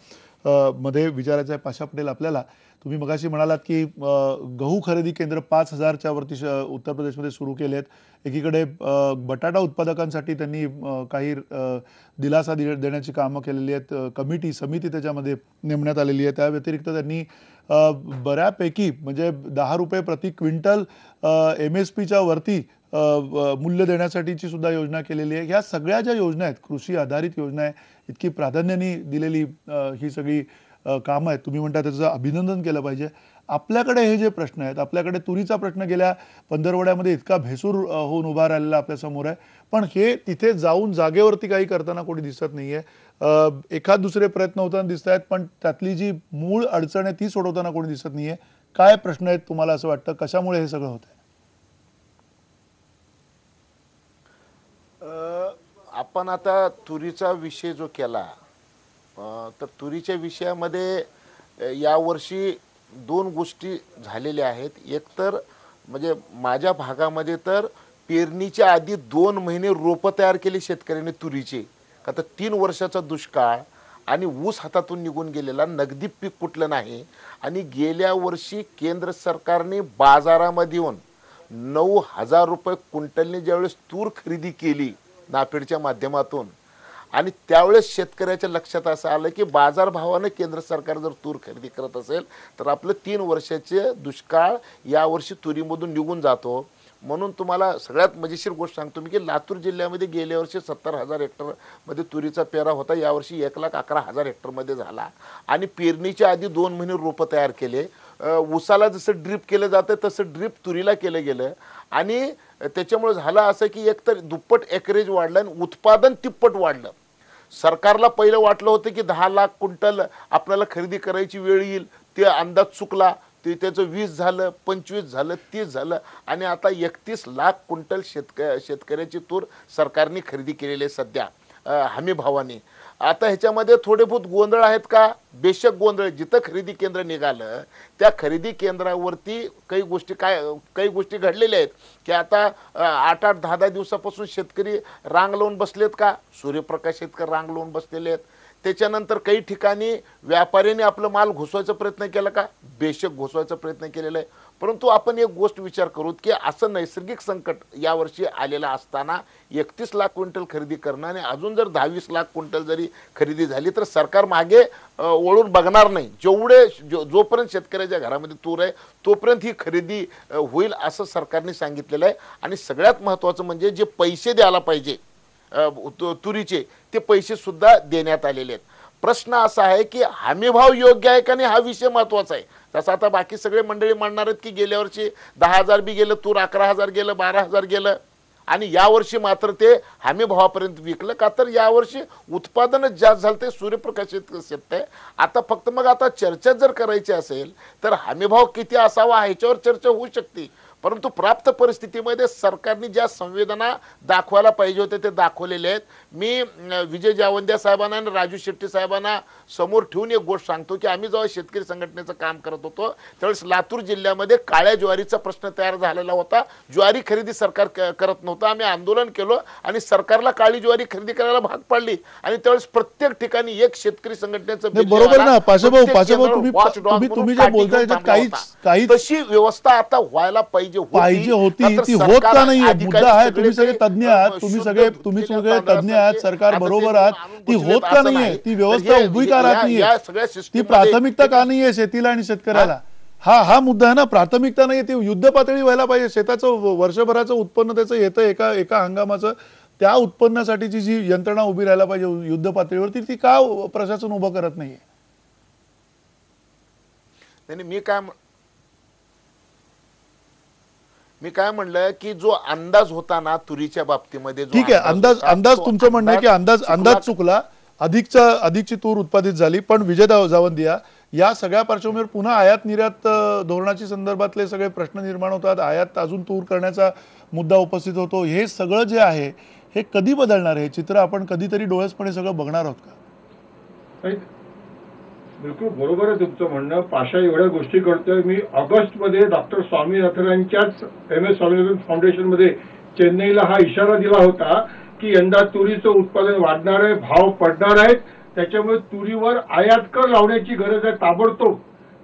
मध्ये विचारायचा आहे पाशा पटेल आपल्याला. तुम्ही मगाशी म्हणालात की गहू खरेदी केंद्र 5000च्या वरती उत्तर प्रदेशमध्ये सुरू केले आहेत. एकीकडे बटाटा उत्पादकांसाठी त्यांनी काही दिलासा देण्याची कामं केलेली आहेत. कमिटी समिती त्याच्यामध्ये नेमण्यात आलेली आहे. त्या व्यतिरिक्त त्यांनी बऱ्यापैकी म्हणजे 10 रुपये प्रति क्विंटल MSPच्या वरती मूल्य देण्यासाठीची सुद्धा योजना केलेली आहे. ह्या सगळ्या ज्या योजना आहेत कृषी आधारित योजना आहे, इतकी प्राधान्याने दिलेली ही सगळी कामं आहेत. तुम्ही म्हणता त्याचं अभिनंदन केलं पाहिजे. आपल्याकडे हे जे प्रश्न आहेत, आपल्याकडे तुरीचा प्रश्न गेल्या पंधरवड्यामध्ये इतका भेसूर होऊन उभा राहिलेला आपल्यासमोर आहे, पण हे तिथे जाऊन जागेवरती काही करताना कोणी दिसत नाहीये. एखाद दुसरे प्रयत्न होताना दिसत आहेत, पण त्यातली जी मूळ अडचण आहे ती सोडवताना कोणी दिसत नाहीये. काय प्रश्न आहेत तुम्हाला असं वाटतं? कशामुळे हे सगळं होत आहे? आपण आता तुरीचा विषय जो केला तर तुरीच्या विषयामध्ये यावर्षी 2 गोष्टी झालेल्या आहेत. एक तर म्हणजे माझ्या भागामध्ये तर पेरणीच्या आधी 2 महिने रोपं तयार केली शेतकऱ्यांनी तुरीचे, का तर 3 वर्षाचा दुष्काळ आणि ऊस हातातून निघून गेलेला, नगदी पीक कुठलं नाही. आणि गेल्या वर्षी केंद्र सरकारने बाजारामध्ये येऊन 9000 रुपये क्विंटलने ज्यावेळेस तूर खरेदी केली नाफेडच्या माध्यमातून आणि त्यावेळेस शेतकऱ्याच्या लक्षात असं आलं की बाजारभावाने केंद्र सरकार जर तूर खरेदी करत असेल तर आपलं 3 वर्षाचे दुष्काळ यावर्षी तुरीमधून निघून जातो. म्हणून तुम्हाला सगळ्यात मजेशीर गोष्ट सांगतो मी की लातूर जिल्ह्यामध्ये गेल्या वर्षी 70,000 हेक्टरमध्ये तुरीचा पेरा होता, यावर्षी 1,11,000 हेक्टरमध्ये झाला. आणि पेरणीच्या आधी 2 महिने रोपं तयार केले. ऊसाला जसं ड्रीप केलं जातं तसं ड्रीप तुरीला केलं गेलं आणि त्याच्यामुळे झालं असं की एकतर दुप्पट एकरेज वाढलं आणि उत्पादन तिप्पट वाढलं. सरकारला पहिलं वाटलं होतं की 10 लाख क्विंटल आपल्याला खरेदी करायची वेळ येईल, ते अंदाज चुकला. ते त्याचं 20 झालं, 25 झालं, 30 झालं आणि आता 31 लाख क्विंटल शेतकऱ्याची तूर सरकारने खरेदी केलेली आहे सध्या हमी भावाने. आता ह्याच्यामध्ये थोडे बहुत गोंधळ आहेत का? बेशक गोंधळ. जिथं खरेदी केंद्र निघालं त्या खरेदी केंद्रावरती काही गोष्टी घडलेल्या आहेत की आता 8-8, 10-10 दिवसापासून शेतकरी रांग लावून बसलेत का? सूर्यप्रकाश शेतकरी रांग लावून बसलेले आहेत. त्याच्यानंतर काही ठिकाणी व्यापाऱ्यांनी आपलं माल घुसवायचा प्रयत्न केला का? बेशक घुसवायचा प्रयत्न केलेला आहे. परंतु आपण एक गोष्ट विचार करू की असं नैसर्गिक संकट यावर्षी आलेलं असताना 31 लाख क्विंटल खरेदी करणं आणि अजून जर 10-20 लाख क्विंटल जरी खरेदी झाली तर सरकार मागे वळून बघणार नाही. जोपर्यंत शेतकऱ्याच्या घरामध्ये तूर आहे तोपर्यंत ही खरेदी होईल असं सरकारने सांगितलेलं आहे. आणि सगळ्यात महत्त्वाचं म्हणजे जे पैसे द्यायला पाहिजे तुरीचे ते पैसे सुद्धा देण्यात आलेले आहेत. प्रश्न असा आहे की हमीभाव योग्य आहे का नाही हा विषय महत्त्वाचा आहे. तसं आता बाकी सगळे मंडळी म्हणणार आहेत की गेल्या वर्षी 10,000 बी गेलं तूर, 11,000 गेलं, 12,000 गेलं आणि यावर्षी मात्र ते हमी भावापर्यंत विकलं का तर यावर्षी उत्पादनच जास्त झालं ते सूर्यप्रकाशित शेत आहे. आता फक्त मग आता चर्चा जर करायची असेल तर हमीभाव किती असावा ह्याच्यावर चर्चा होऊ शकते. परंतु प्राप्त परिस्थितीमध्ये सरकारने ज्या संवेदना दाखवायला पाहिजे होते ते दाखवलेले आहेत. मी विजय जावंद्या साहेबांना आणि राजू शेट्टी साहेबांना समोर ठेवून एक गोष्ट सांगतो की आम्ही जेव्हा शेतकरी संघटनेचं काम करत होतो त्यावेळेस लातूर जिल्ह्यामध्ये काळ्या ज्वारीचा प्रश्न तयार झालेला होता. ज्वारी खरेदी सरकार करत नव्हतं. आम्ही आंदोलन केलं आणि सरकारला काळी ज्वारी खरेदी करायला भाग पाडली आणि त्यावेळेस प्रत्येक ठिकाणी एक शेतकरी संघटनेचं बरोबर ना पाशेभाऊ तुम्ही जे बोलताय काहीच तशी व्यवस्था आता व्हायला पाहिजे होती ती होत का नाहीये. मुद्दा आहे तुम्ही सगळे तज्ञ आहात, तुम्ही सगळे तज्ञ आहात, सरकार बरोबर आहात, ती होत का नाहीये, ती व्यवस्था उभी का राहत नाहीये, ती प्राथमिकता का नाहीये शेतीला आणि शेतकऱ्याला. हा मुद्दा आहे ना. प्राथमिकता नाहीये ती युद्ध पातळी व्हायला पाहिजे. शेताचं वर्षभराचं उत्पन्न त्याचं येतं एका हंगामाचं त्या उत्पन्नासाठीची जी यंत्रणा उभी राहायला पाहिजे युद्ध पातळीवरती ती का प्रशासन उभं करत नाहीये. मी काय म्हणलं की जो अंदाज होता ना तुरीच्या बाबतीमध्ये ठीक आहे अंदाज तुमचं म्हणणं आहे की अंदाज चुकला. अधिकची तूर उत्पादित झाली पण विजय जावंदिया या सगळ्या पार्श्वभूमीवर पुन्हा आयात निर्यात धोरणाची संदर्भातले सगळे प्रश्न निर्माण होतात. आयात अजून तूर करण्याचा मुद्दा उपस्थित होतो. हे सगळं जे आहे हे कधी बदलणार आहे चित्र आपण कधीतरी डोळसपणे सगळं बघणार आहोत का. बिलकुल बरोबर आहे तुमचं म्हणणं. पाशा एवढ्या गोष्टी करतोय. मी ऑगस्टमध्ये डॉक्टर स्वामीनाथनच्याच MS स्वामीनाथन फाउंडेशन मध्ये चेन्नईला हा इशारा दिला होता की यंदा तुरीचं उत्पादन वाढणार आहे, भाव पडणार आहेत, त्याच्यामुळे तुरीवर आयात कर लावण्याची गरज आहे ताबडतोब.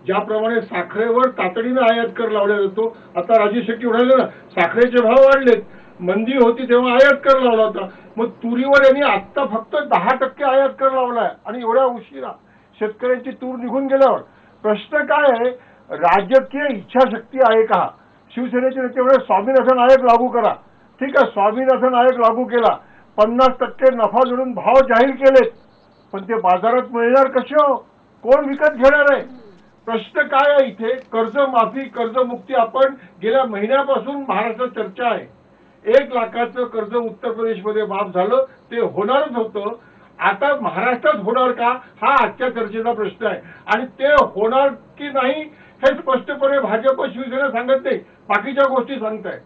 ज्याप्रमाणे साखरेवर तातडीनं आयात कर लावला जातो. आता राजू शेट्टी म्हणाले ना साखरेचे भाव वाढलेत, मंदी होती तेव्हा आयात कर लावला होता. मग तुरीवर यांनी आत्ता फक्त 10% आयात कर लावलाय आणि एवढ्या उशिरा शेतकऱ्यांची तूर निघून गेल्यावर. प्रश्न काय आहे राजकीय इच्छाशक्ती आहे का. शिवसेनेचे नेते म्हणजे स्वामीनाथन आयोग लागू करा. ठीक आहे स्वामीनाथन आयोग लागू केला, 50% नफा जोडून भाव जाहीर केलेत, पण ते बाजारात मिळणार कसे हो, कोण विकत घेणार आहे. प्रश्न काय आहे इथे कर्जमाफी कर्जमुक्ती. आपण गेल्या महिन्यापासून महाराष्ट्रात चर्चा आहे. 1 लाखाचं कर्ज उत्तर प्रदेशमध्ये माफ झालं, ते होणारच होतं. आता महाराष्ट्रात होणार का हा आजच्या चर्चेचा प्रश्न आहे. आणि ते होणार की नाही हे स्पष्टपणे भाजप शिवसेना सांगत नाही, बाकीच्या गोष्टी सांगताय.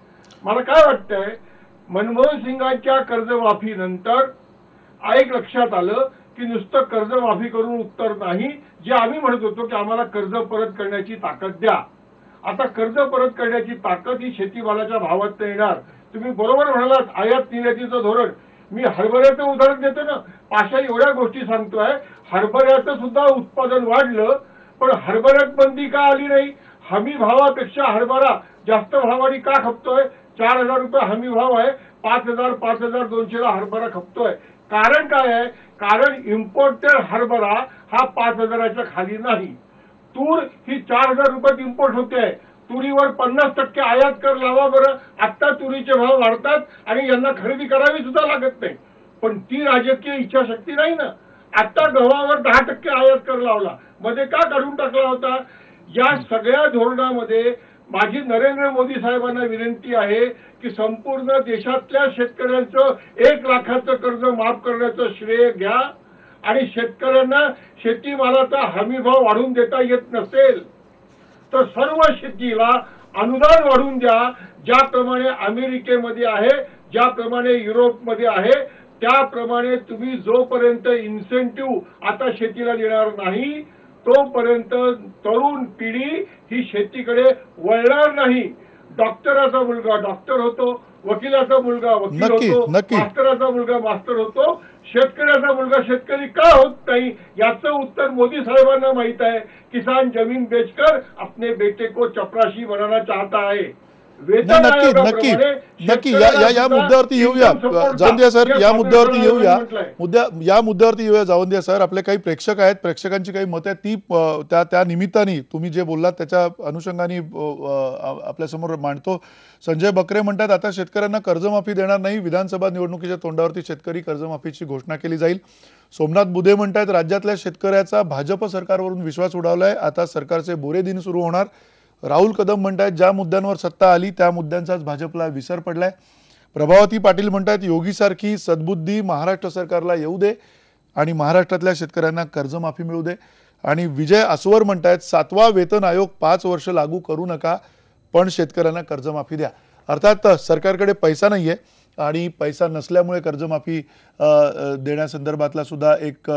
मला काय वाटतंय मनमोहन सिंगांच्या कर्जमाफीनंतर एक लक्षात आलं की नुसतं कर्जमाफी करून उत्तर नाही. जे आम्ही म्हणत होतो की आम्हाला कर्ज परत करण्याची ताकद द्या. आता कर्ज परत करण्याची ताकद ही शेतीमालाच्या भावात येणार. तुम्ही बरोबर म्हणालात आयात निर्यातीचं धोरण. मी हरभऱ्याचं उदाहरण देतो ना. पाशा एवढ्या गोष्टी सांगतोय. हरभऱ्याचं सुद्धा उत्पादन वाढलं पण हरभऱ्यात बंदी का आली नाही. हमी भावापेक्षा हरभरा जास्त भावाने का खपतोय. 4,000 रुपये हमी भाव आहे, 5,200ला हरभरा खपतोय. कारण काय आहे. कारण इम्पोर्टेड हरभरा हा 5,000च्या खाली नाही. तूर ही 4,000 रुपयात इम्पोर्ट होते. तुरीवर 50% आयात कर लावा बरं. आता तुरीचे भाव वाढतात आणि यांना खरेदी करावी सुद्धा लागत नाही. पण ती राजकीय इच्छाशक्ती नाही ना. आता गव्हावर 10% आयात कर लावला, मध्ये का काढून टाकला होता. या सगळ्या धोरणामध्ये माझी नरेंद्र मोदी साहेबांना विनंती आहे की संपूर्ण देशातल्या शेतकऱ्यांचं 1 लाखाचं कर्ज माफ करण्याचं श्रेय घ्या. आणि शेतकऱ्यांना शेतीमालाचा हमी भाव वाढवून देता येत नसेल तर सर्व शेतीला अनुदान वाढवून द्या. ज्याप्रमाणे अमेरिकेमध्ये आहे, ज्याप्रमाणे युरोपमध्ये आहे, त्याप्रमाणे तुम्ही जोपर्यंत इन्सेंटिव्ह आता शेतीला देणार नाही तोपर्यंत तरुण पिढी ही शेतीकडे वळणार नाही. डॉक्टराचा मुलगा डॉक्टर होतो, वकिलाचा मुलगा वकील नक्की, होतो, नक्की. मास्तराचा मुलगा मास्टर होतो, शेतकऱ्याचा मुलगा शेतकरी का होत नाही याचं उत्तर मोदी साहेबांना माहित आहे. किसान जमीन बेचकर अपने बेटे को चपराशी बनाना चाहता है. वेतन नक्की नक्की नक्की या मुद्द्यावरती येऊया जावंदिया सर, या मुद्द्यावरती येऊया या मुद्द्यावरती येऊया जावंदिया सर. आपले काही प्रेक्षक आहेत, प्रेक्षकांची काही मतं आहेत, ती त्या निमित्ताने तुम्ही जे बोललात त्याच्या अनुषंगाने आपल्यासमोर मांडतो. संजय बकरे म्हणतात आता शेतकऱ्यांना कर्जमाफी देणार नाही, विधानसभा निवडणुकीच्या तोंडावरती शेतकरी कर्जमाफीची घोषणा केली जाईल. सोमनाथ बुधे म्हणतात राज्यातल्या शेतकऱ्याचा भाजप सरकारवरून विश्वास उडावलाय, आता सरकारचे बोरे दिन सुरू होणार. राहुल कदम म्हणतात ज्या मुद्द्यांवर सत्ता आली त्या मुद्द्यांचाच भाजपला विसर पडलाय. प्रभावती पाटील म्हणतात योगीसारखी सद्बुद्धी महाराष्ट्र सरकारला येऊ दे आणि महाराष्ट्रातल्या शेतकऱ्यांना कर्जमाफी मिळू दे. आणि विजय आसवर म्हणतात 7वा वेतन आयोग 5 वर्ष लागू करू नका, पण शेतकऱ्यांना कर्जमाफी द्या. अर्थात सरकारकडे पैसा नाहीये आणि पैसा नसल्यामुळे कर्जमाफी देण्यासंदर्भातला सुद्धा एक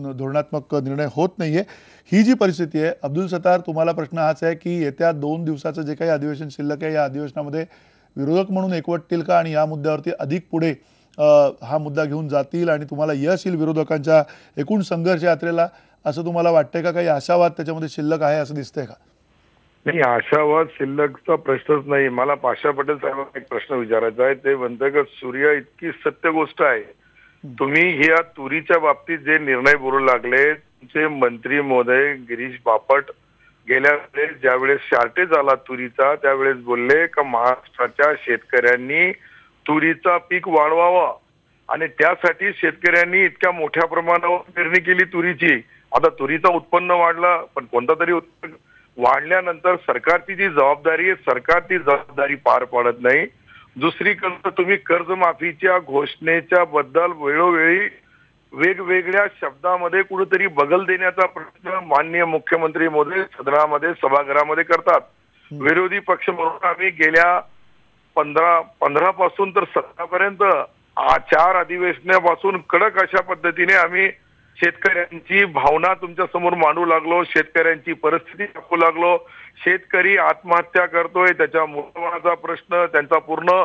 धोरणात्मक निर्णय होत नाहीये. ही जी परिस्थिती आहे, अब्दुल सत्तार तुम्हाला प्रश्न हाच आहे की येत्या 2 दिवसाचं जे काही अधिवेशन शिल्लक आहे या अधिवेशनामध्ये विरोधक म्हणून एकवटतील का आणि या मुद्द्यावरती अधिक पुढे हा मुद्दा घेऊन जातील आणि तुम्हाला यश येईल विरोधकांच्या एकूण संघर्ष यात्रेला, असं तुम्हाला वाटतंय का? काही आशावाद त्याच्यामध्ये शिल्लक आहे असं दिसतंय का? नाही, आशावाद शिल्लकचा प्रश्नच नाही. मला पाशा पटेल साहेबांना एक प्रश्न विचारायचा आहे. ते म्हणतात की सूर्य इतकी सत्य गोष्ट आहे. तुम्ही ह्या तुरीच्या बाबतीत जे निर्णय बोलू लागले, तुमचे मंत्री महोदय गिरीश बापट गेल्या वेळेस ज्यावेळेस शॉर्टेज आला तुरीचा त्यावेळेस बोलले का महाराष्ट्राच्या शेतकऱ्यांनी तुरीचा पीक वाढवावा आणि त्यासाठी शेतकऱ्यांनी इतक्या मोठ्या प्रमाणावर पेरणी केली तुरीची. आता तुरीचं उत्पन्न वाढलं, पण कोणता तरी उत्पन्न वाढल्यानंतर सरकारची जी जबाबदारी आहे, सरकार ती जबाबदारी पार पाडत नाही. दुसरीकडे तुम्ही कर्जमाफीच्या घोषणेच्या बद्दल वेळोवेळी वेगवेगळ्या शब्दामध्ये कुठेतरी बगल देण्याचा प्रश्न माननीय मुख्यमंत्री महोदय सदनामध्ये सभागृहामध्ये करतात. विरोधी पक्ष म्हणून आम्ही गेल्या 15 पासून तर 17 पर्यंत 4 अधिवेशनापासून कडक अशा पद्धतीने आम्ही शेतकऱ्यांची भावना तुमच्या समोर मांडू लागलो, शेतकऱ्यांची परिस्थिती दाखवू लागलो. शेतकरी आत्महत्या करतोय, त्याच्या मुलाबाळाचा प्रश्न, त्यांचा पूर्ण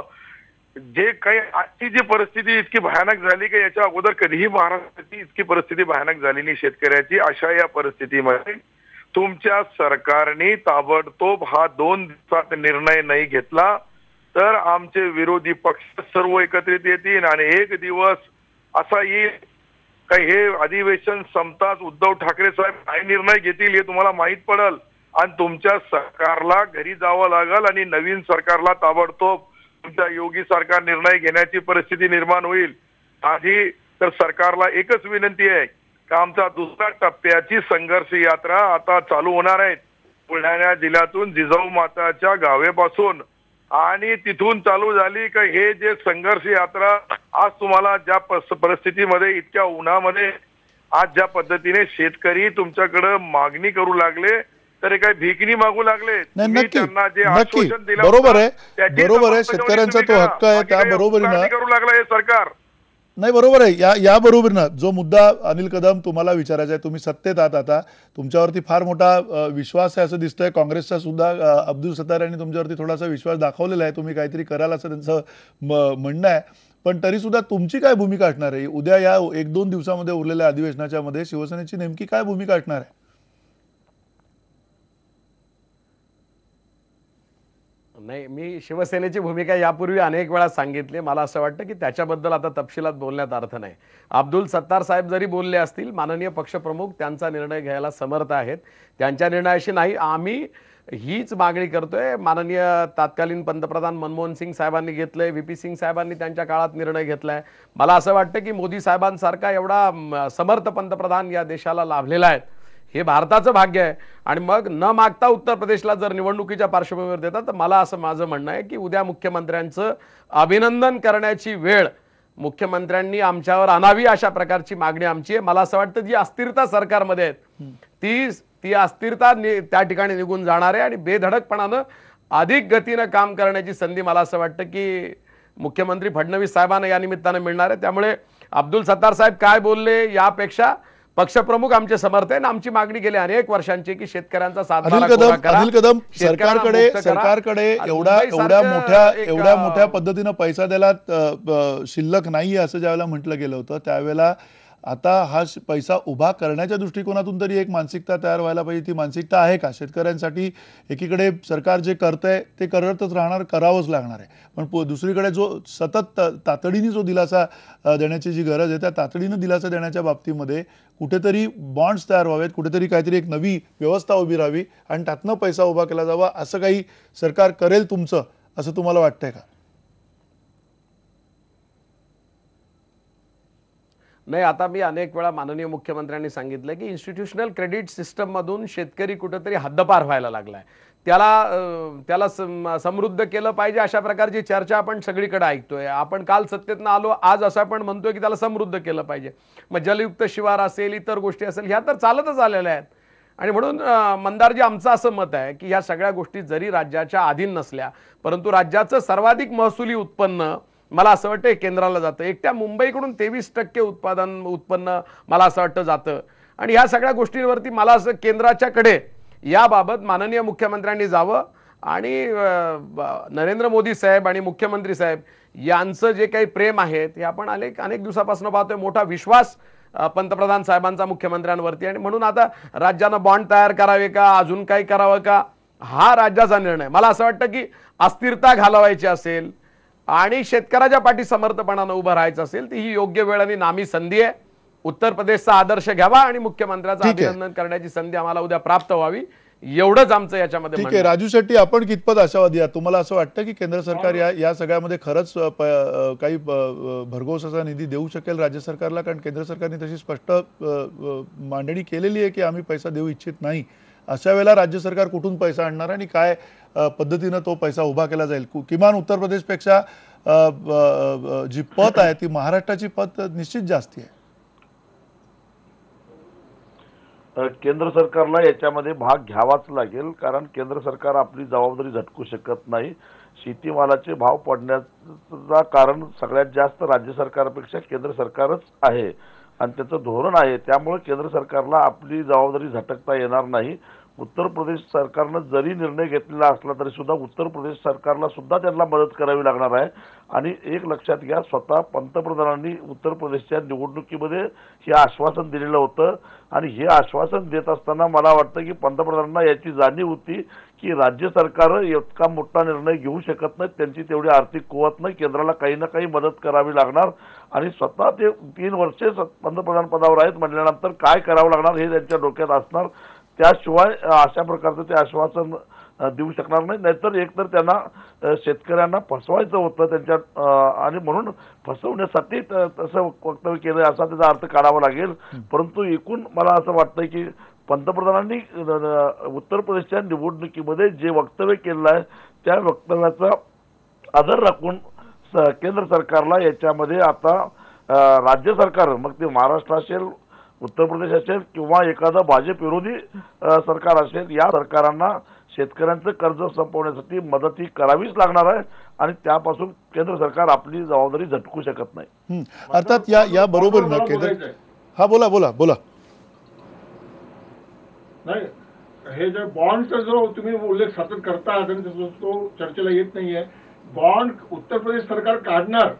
जे काही आजची जी परिस्थिती इतकी भयानक झाली की याच्या अगोदर कधीही महाराष्ट्राची इतकी परिस्थिती भयानक झाली नाही शेतकऱ्याची. अशा या परिस्थितीमध्ये तुमच्या सरकारने ताबडतोब हा 2 दिवसात निर्णय नाही घेतला तर आमचे विरोधी पक्ष सर्व एकत्रित येतील आणि एक दिवस असा येईल का हे अधिवेशन संपताच उद्धव ठाकरे साहेब काय निर्णय घेतील हे तुम्हाला माहित पडेल आणि तुमच्या सरकारला घरी जावं लागेल आणि नवीन सरकारला ताबडतोब तुमच्या योगी सरकार निर्णय घेण्याची परिस्थिती निर्माण होईल. आधी तर सरकारला एकच विनंती आहे का आमचा 2ऱ्या टप्प्याची संघर्ष यात्रा आता चालू होणार आहे. बुलढाणा जिल्ह्यातून जिजाऊ माताच्या गावेपासून आणि तिथून चालू झाली का हे जे संघर्ष यात्रा आज तुम्हाला ज्या परिस्थितीमध्ये इतक्या उन्हामध्ये आज ज्या पद्धतीने शेतकरी तुमच्याकडे मागणी करू लागले तर काही भीकनी मागू लागले. त्यांना जे आश्वासन दिलं बरोबर आहे, शेतकऱ्यांचा तो हक्क आहे, त्या बरोबरीनं करू लागलं हे सरकार. नाही बरोबर आहे. या बरोबरीनं जो मुद्दा अनिल कदम तुम्हाला विचारायचा आहे, तुम्ही सत्तेत आहात आता, तुमच्यावरती फार मोठा विश्वास आहे असं दिसतंय. काँग्रेसचा सुद्धा अब्दुल सत्तार यांनी तुमच्यावरती थोडासा विश्वास दाखवलेला आहे, तुम्ही काहीतरी कराल असं त्यांचं म्हणणं आहे. पण तरी सुद्धा तुमची काय भूमिका असणार आहे उद्या या 1-2 दिवसामध्ये उरलेल्या अधिवेशनाच्या मध्ये? शिवसेनेची नेमकी काय भूमिका असणार आहे? नाही, मी शिवसेनेची भूमिका यापूर्वी अनेक वेळा सांगितली. मला असं वाटतं की त्याच्याबद्दल आता तपशिलात बोलण्यात अर्थ नाही. अब्दुल सत्तार साहेब जरी बोलले असतील, माननीय पक्षप्रमुख त्यांचा निर्णय घ्यायला समर्थ आहेत. त्यांच्या निर्णयाशी नाही, आम्ही हीच मागणी करतोय. माननीय तत्कालीन पंतप्रधान मनमोहन सिंग साहेबांनी घेतलंय, VP सिंग साहेबांनी त्यांच्या काळात निर्णय घेतलाय. मला असं वाटतं की मोदी साहेबांसारखा एवढा समर्थ पंतप्रधान या देशाला लाभलेला आहे, हे भारताचं भाग्य आहे. आणि मग न मागता उत्तर प्रदेशला जर निवडणुकीच्या पार्श्वभूमीवर देतात तर मला असं माझं म्हणणं आहे की उद्या मुख्यमंत्र्यांचं अभिनंदन करण्याची वेळ मुख्यमंत्र्यांनी आमच्यावर आणावी, अशा प्रकारची मागणी आमची आहे. मला असं वाटतं जी अस्थिरता सरकारमध्ये आहे ती अस्थिरता त्या ठिकाणी निघून जाणार आहे आणि बेधडकपणानं अधिक गतीनं काम करण्याची संधी मला असं वाटतं की मुख्यमंत्री फडणवीस साहेबांना या निमित्तानं मिळणार आहे. त्यामुळे अब्दुल सत्तार साहेब काय बोलले यापेक्षा पक्षप्रमुख आमचे समर्थ आहे आणि आमची मागणी गेली अनेक वर्षांची की शेतकऱ्यांचा सातबारा अनिल कोरा करा. कदम शेतकऱ्यांना मुक्त करा. सरकारकडे आणि एवढ्या मोठ्या पद्धतीनं पैसा द्यायला शिल्लक नाहीये असं ज्यावेळेला म्हटलं गेलं होतं, त्यावेळेला आता हा पैसा उभा करण्याच्या दृष्टिकोनातून तरी एक मानसिकता तयार व्हायला पाहिजे. ती मानसिकता आहे का? शेतकऱ्यांसाठी एकीकडे सरकार जे करतंय ते करतच राहणार, करावंच लागणार आहे, पण दुसरीकडे जो सतत तातडीने जो दिलासा देण्याची जी गरज आहे, त्या तातडीनं दिलासा देण्याच्या बाबतीमध्ये कुठेतरी बॉन्ड्स तयार व्हावेत, कुठेतरी काहीतरी एक नवी व्यवस्था उभी राहावी आणि त्यातनं पैसा उभा केला जावा, असं काही सरकार करेल तुमचं असं तुम्हाला वाटतंय का? नाही, आता मी अनेक वेळा माननीय मुख्यमंत्र्यांनी सांगितलं की इन्स्टिट्यूशनल क्रेडिट सिस्टम मधून शेतकरी कुठेतरी हद्दपार व्हायला लागलाय. त्याला समृद्ध केलं पाहिजे अशा प्रकारची चर्चा आपण सगळीकडे ऐकतोय. आपण काल सत्तेतनं आलो, आज असं आपण म्हणतोय की त्याला समृद्ध केलं पाहिजे. मग जलयुक्त शिवार असेल, इतर गोष्टी असेल, ह्या तर चालतच आलेल्या आहेत. आणि म्हणून मंदारजी, आमचं असं मत आहे की ह्या सगळ्या गोष्टी जरी राज्याच्या अधीन नसल्या, परंतु राज्याचं सर्वाधिक महसुली उत्पन्न मला असं वाटतं केंद्राला जातं. एकट्या मुंबईकडून 23% उत्पन्न मला असं वाटतं जातं. आणि ह्या सगळ्या गोष्टींवरती मला असं केंद्राच्याकडे याबाबत माननीय मुख्यमंत्र्यांनी जावं आणि नरेंद्र मोदी साहेब आणि मुख्यमंत्री साहेब यांचं जे काही प्रेम आहे ते आपण अनेक दिवसापासून पाहतोय. मोठा विश्वास पंतप्रधान साहेबांचा मुख्यमंत्र्यांवरती. आणि म्हणून आता राज्यानं बॉन्ड तयार करावे का, अजून काही करावं का, हा राज्याचा निर्णय. मला असं वाटतं की अस्थिरता घालवायची असेल आणि शेतकऱ्याच्या पाठी समर्थपणानं उभं राहायचं असेल तर ही योग्य वेळ आणि नामी संधी आहे. उत्तर प्रदेशचा आदर्श घ्यावा आणि मुख्यमंत्र्यांचं अभिनंदन करण्याची संधी आम्हाला उद्या प्राप्त व्हावी, एवढंच आमचं याच्यामध्ये. ठीक आहे राजू शेट्टी, आपण कितपत आशावादी आहात? तुम्हाला असं वाटतं की केंद्र सरकार या सगळ्यामध्ये खरंच काही भरघोस असा निधी देऊ शकेल राज्य सरकारला? कारण केंद्र सरकारने तशी स्पष्ट मांडणी केलेली आहे की आम्ही पैसा देऊ इच्छित नाही. अशा वेळेला राज्य सरकार कुठून पैसा आणणार आणि काय पद्धतीनं तो पैसा उभा केला जाईल? किमान उत्तर प्रदेशपेक्षा जी पत आहे ती महाराष्ट्राची पत निश्चित जास्त आहे. केंद्र सरकारला याच्यामध्ये भाग घ्यावाच लागेल, कारण केंद्र सरकार आपली जबाबदारी झटकू शकत नाही. शेतीमालाचे भाव पडण्याचं कारण सगळ्यात जास्त राज्य सरकारपेक्षा केंद्र सरकारच आहे आणि त्याचं धोरण आहे. त्यामुळे केंद्र सरकारला आपली जबाबदारी झटकता येणार नाही. उत्तर प्रदेश सरकारनं जरी निर्णय घेतलेला असला तरी सुद्धा उत्तर प्रदेश सरकारला सुद्धा त्यांना मदत करावी लागणार आहे. आणि एक लक्षात घ्या, स्वतः पंतप्रधानांनी उत्तर प्रदेशच्या निवडणुकीमध्ये हे आश्वासन दिलेलं होतं आणि हे आश्वासन देत असताना मला वाटतं की पंतप्रधानांना याची जाणीव होती की राज्य सरकार इतका मोठा निर्णय घेऊ शकत नाहीत, त्यांची तेवढी आर्थिक कुवत नाही, केंद्राला काही ना काही मदत करावी लागणार. आणि स्वतः ते 3 वर्षे पंतप्रधान पदावर आहेत म्हटल्यानंतर काय करावं लागणार हे त्यांच्या डोक्यात असणार. त्याशिवाय अशा प्रकारचं ते आश्वासन देऊ शकणार नाही. नाहीतर एकतर त्यांना शेतकऱ्यांना फसवायचं होतं त्यांच्या आणि म्हणून फसवण्यासाठी तसं वक्तव्य केलं असा त्याचा अर्थ काढावा लागेल. परंतु एकूण मला असं वाटतंय की पंतप्रधानांनी उत्तर प्रदेशच्या निवडणुकीमध्ये जे वक्तव्य केलेलं आहे त्या वक्तव्याचा आदर राखून केंद्र सरकारला याच्यामध्ये आता राज्य सरकार, मग ते महाराष्ट्र असेल, उत्तर प्रदेश असेल किंवा एखादा भाजप विरोधी सरकार असेल, या सरकारांना शेतकऱ्यांचं कर्ज संपवण्यासाठी मदत ही करावीच लागणार आहे आणि त्यापासून केंद्र सरकार आपली जबाबदारी झटकू शकत नाही. अर्थात या बरोबर ना केंद्र. हा बोला. नाही, हे जे बॉन्डचा जो तुम्ही उल्लेख सतत करता तो चर्चेला येत नाहीये. बॉन्ड उत्तर प्रदेश सरकार काढणार,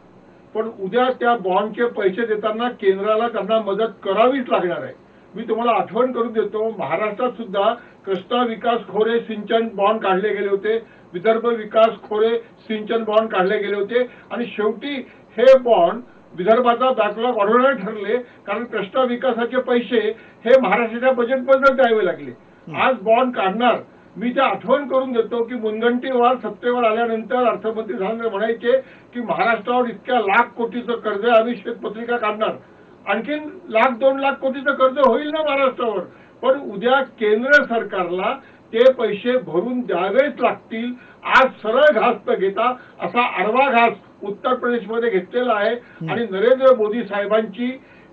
पण उद्या त्या बॉन्डचे पैसे देताना केंद्राला त्यांना मदत करावीच लागणार आहे. मी तुम्हाला आठवण करून देतो, महाराष्ट्रात सुद्धा कृष्णा विकास खोरे सिंचन बॉन्ड काढले गेले होते, विदर्भ विकास खोरे सिंचन बॉन्ड काढले गेले होते आणि शेवटी हे बॉन्ड विदर्भाचा बॅकलॉग वाढवणारे ठरले, कारण कृष्णा विकासाचे पैसे हे महाराष्ट्राच्या बजेटमधून द्यावे लागले. आज बॉन्ड काढणार, मी ते आठवण करून देतो की मुनगंटीवार सत्तेवर आल्यानंतर अर्थमंत्री झाल्यानंतर म्हणायचे की महाराष्ट्रावर इतक्या लाख कोटीचं कर्ज आहे, आम्ही श्वेतपत्रिका काढणार, आणखीन 1,00,000-2 लाख कोटीचं कर्ज होईल ना महाराष्ट्रावर. पण उद्या केंद्र सरकारला ते पैसे भरून द्यावेच लागतील. आज सरळ घास न घेता असा आडवा घास उत्तर प्रदेशमध्ये घेतलेला आहे आणि नरेंद्र मोदी साहेबांची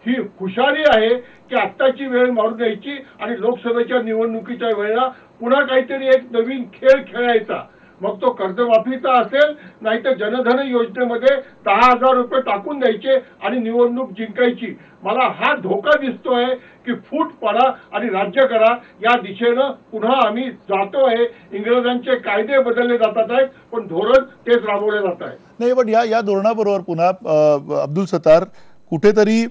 ही हुशारी आहे की आत्ताची वेळ मारून द्यायची आणि लोकसभेच्या निवडणुकीच्या वेळेला पुन्हा काहीतरी एक नवीन खेळ खेळायचा. मग तो कर्जमाफीचा असेल नाही तर जनधन योजनेमध्ये 10,000 रुपये टाकून द्यायचे आणि निवडणूक जिंकायची. मला हा धोका दिसतोय की फूट पडा आणि राज्य करा या दिशेनं पुन्हा आम्ही जातोय. इंग्रजांचे कायदे बदलले जातात आहेत पण धोरण तेच राबवले जात आहे. नाही, पण या धोरणाबरोबर पुन्हा अब्दुल सत्तार, कुठेतरी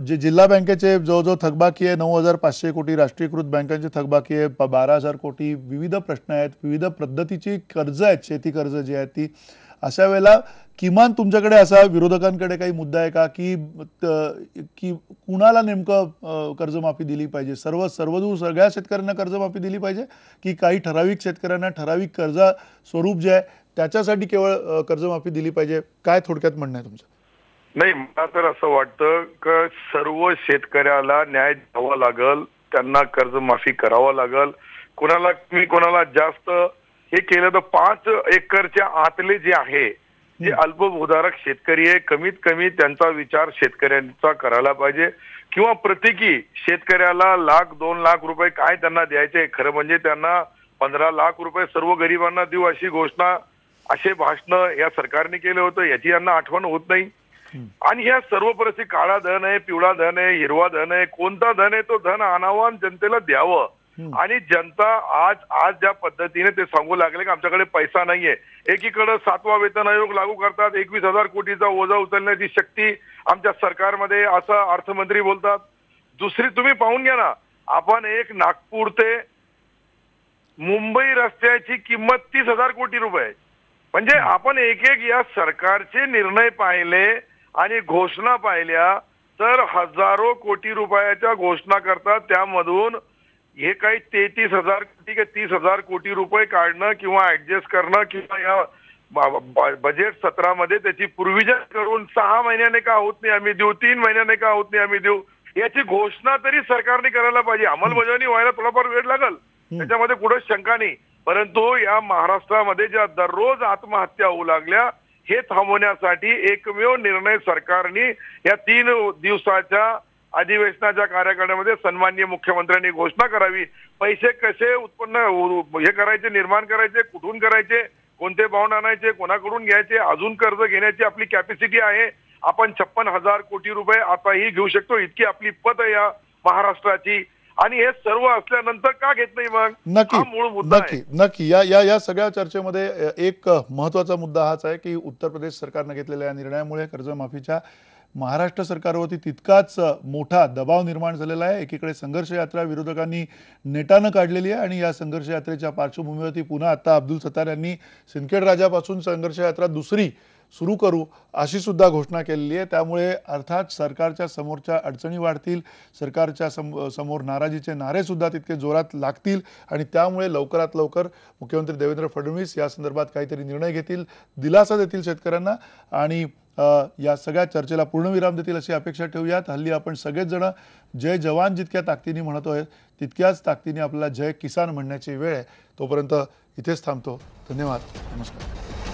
जे जिल्हा बँकेचे जवळजवळ थकबाकी आहे 9,500 कोटी, राष्ट्रीयकृत बँकांचे थकबाकी आहे 12,000 कोटी, विविध प्रश्न आहेत, विविध पद्धतीची कर्ज आहेत, शेती कर्ज जी आहेत ती. अशा वेळेला किमान तुमच्याकडे असा विरोधकांकडे काही मुद्दा आहे का की कुणाला नेमकं कर्जमाफी दिली पाहिजे? सगळ्या शेतकऱ्यांना कर्जमाफी दिली पाहिजे की काही ठराविक शेतकऱ्यांना ठराविक कर्ज स्वरूप जे आहे त्याच्यासाठी केवळ कर्जमाफी दिली पाहिजे? काय थोडक्यात म्हणणं आहे तुमचं? नाही, मला तर असं वाटतं की सर्व शेतकऱ्याला न्याय द्यावा लागल, त्यांना कर्जमाफी करावा लागल. कोणाला जास्त हे केलं तर 5 एकरच्या आतले जे आहे जे अल्पभूधारक शेतकरी आहे कमीत कमी त्यांचा विचार शेतकऱ्यांचा करायला पाहिजे. किंवा प्रत्येकी शेतकऱ्याला 1,00,000-2 लाख रुपये काय त्यांना द्यायचे, खरं म्हणजे त्यांना 15 लाख रुपये सर्व गरिबांना देऊ अशी घोषणा, असे भाषण या सरकारने केलं होतं, याची यांना आठवण होत नाही. आणि ह्या सर्व परिस्थिती काळा धन आहे, पिवळा धन आहे, हिरवा धन आहे, कोणता धन आहे तो धन आणावं जनतेला द्यावं. आणि जनता आज ज्या पद्धतीने ते सांगू लागले की आमच्याकडे पैसा नाहीये, एकीकडे 7वा वेतन आयोग लागू करतात, 21,000 कोटीचा ओझा उचलण्याची शक्ती आमच्या सरकारमध्ये असं अर्थमंत्री बोलतात. दुसरी तुम्ही पाहून घ्या ना, आपण एक नागपूर ते मुंबई रस्त्याची किंमत 30,000 कोटी रुपये. म्हणजे आपण एक या सरकारचे निर्णय पाहिले आणि घोषणा पाहिल्या तर हजारो कोटी रुपयाच्या घोषणा करतात, त्यामधून हे काही 33,000 कोटी का 30,000 कोटी रुपये काढणं किंवा ऍडजस्ट करणं किंवा या बजेट सत्रामध्ये त्याची प्रोव्हिजन करून 6 महिन्याने का होत नाही आम्ही देऊ, 3 महिन्याने का होत नाही आम्ही देऊ, याची घोषणा तरी सरकारने करायला पाहिजे. अंमलबजावणी व्हायला थोडाफार वेळ लागल, त्याच्यामध्ये कुठंच शंका नाही. परंतु या महाराष्ट्रामध्ये ज्या दररोज आत्महत्या होऊ लागल्या हे थांबवण्यासाठी एकमेव निर्णय सरकारने या 3 दिवसाच्या अधिवेशनाच्या कार्यक्रमामध्ये सन्माननीय मुख्यमंत्र्यांनी घोषणा करावी. पैसे कसे उत्पन्न हे करायचे, निर्माण करायचे, कुठून करायचे, कोणते बॉन्ड आणायचे, कोणाकडून घ्यायचे, अजून कर्ज घेण्याची आपली कॅपॅसिटी आहे. आपण 56,000 कोटी रुपये आताही घेऊ शकतो, इतकी आपली पत आहे या महाराष्ट्राची. आणि हे सर्व असल्यानंतर का घेत नाही मग? नक्की हा मूळ मुद्दा आहे. नक्की या सगळ्या चर्चेमध्ये एक महत्वाचा मुद्दा हाच आहे की उत्तर प्रदेश सरकारने घेतलेल्या या निर्णयामुळे कर्जमाफीच्या महाराष्ट्र सरकारवरती तितकाच मोठा दबाव निर्माण झालेला आहे. एकीकडे संघर्ष यात्रा विरोधकांनी नेटानं काढलेली आहे आणि या संघर्ष यात्रेच्या पार्श्वभूमीवरती पुन्हा आता अब्दुल सत्तार यांनी सिंदखेड राजापासून संघर्ष यात्रा दुसरी सुरू करू अशी सुद्धा घोषणा केलेली आहे. त्यामुळे अर्थात सरकारच्या समोरच्या अडचणी वाढतील, सरकारच्या समोर नाराजीचे नारे सुद्धा तितके जोरात लागतील आणि त्यामुळे लवकरात लवकर मुख्यमंत्री देवेंद्र फडणवीस या संदर्भात काहीतरी निर्णय घेतील, दिलासा देतील शेतकऱ्यांना आणि या सगळ्या चर्चेला पूर्णविराम देतील अशी अपेक्षा ठेवूयात. हल्ली आपण सगळेच जण जय जवान जितक्या ताकदीने म्हणतोय तितक्याच ताकदीने आपल्याला जय किसान म्हणण्याची वेळ आहे. तोपर्यंत इथेच थांबतो. धन्यवाद. नमस्कार.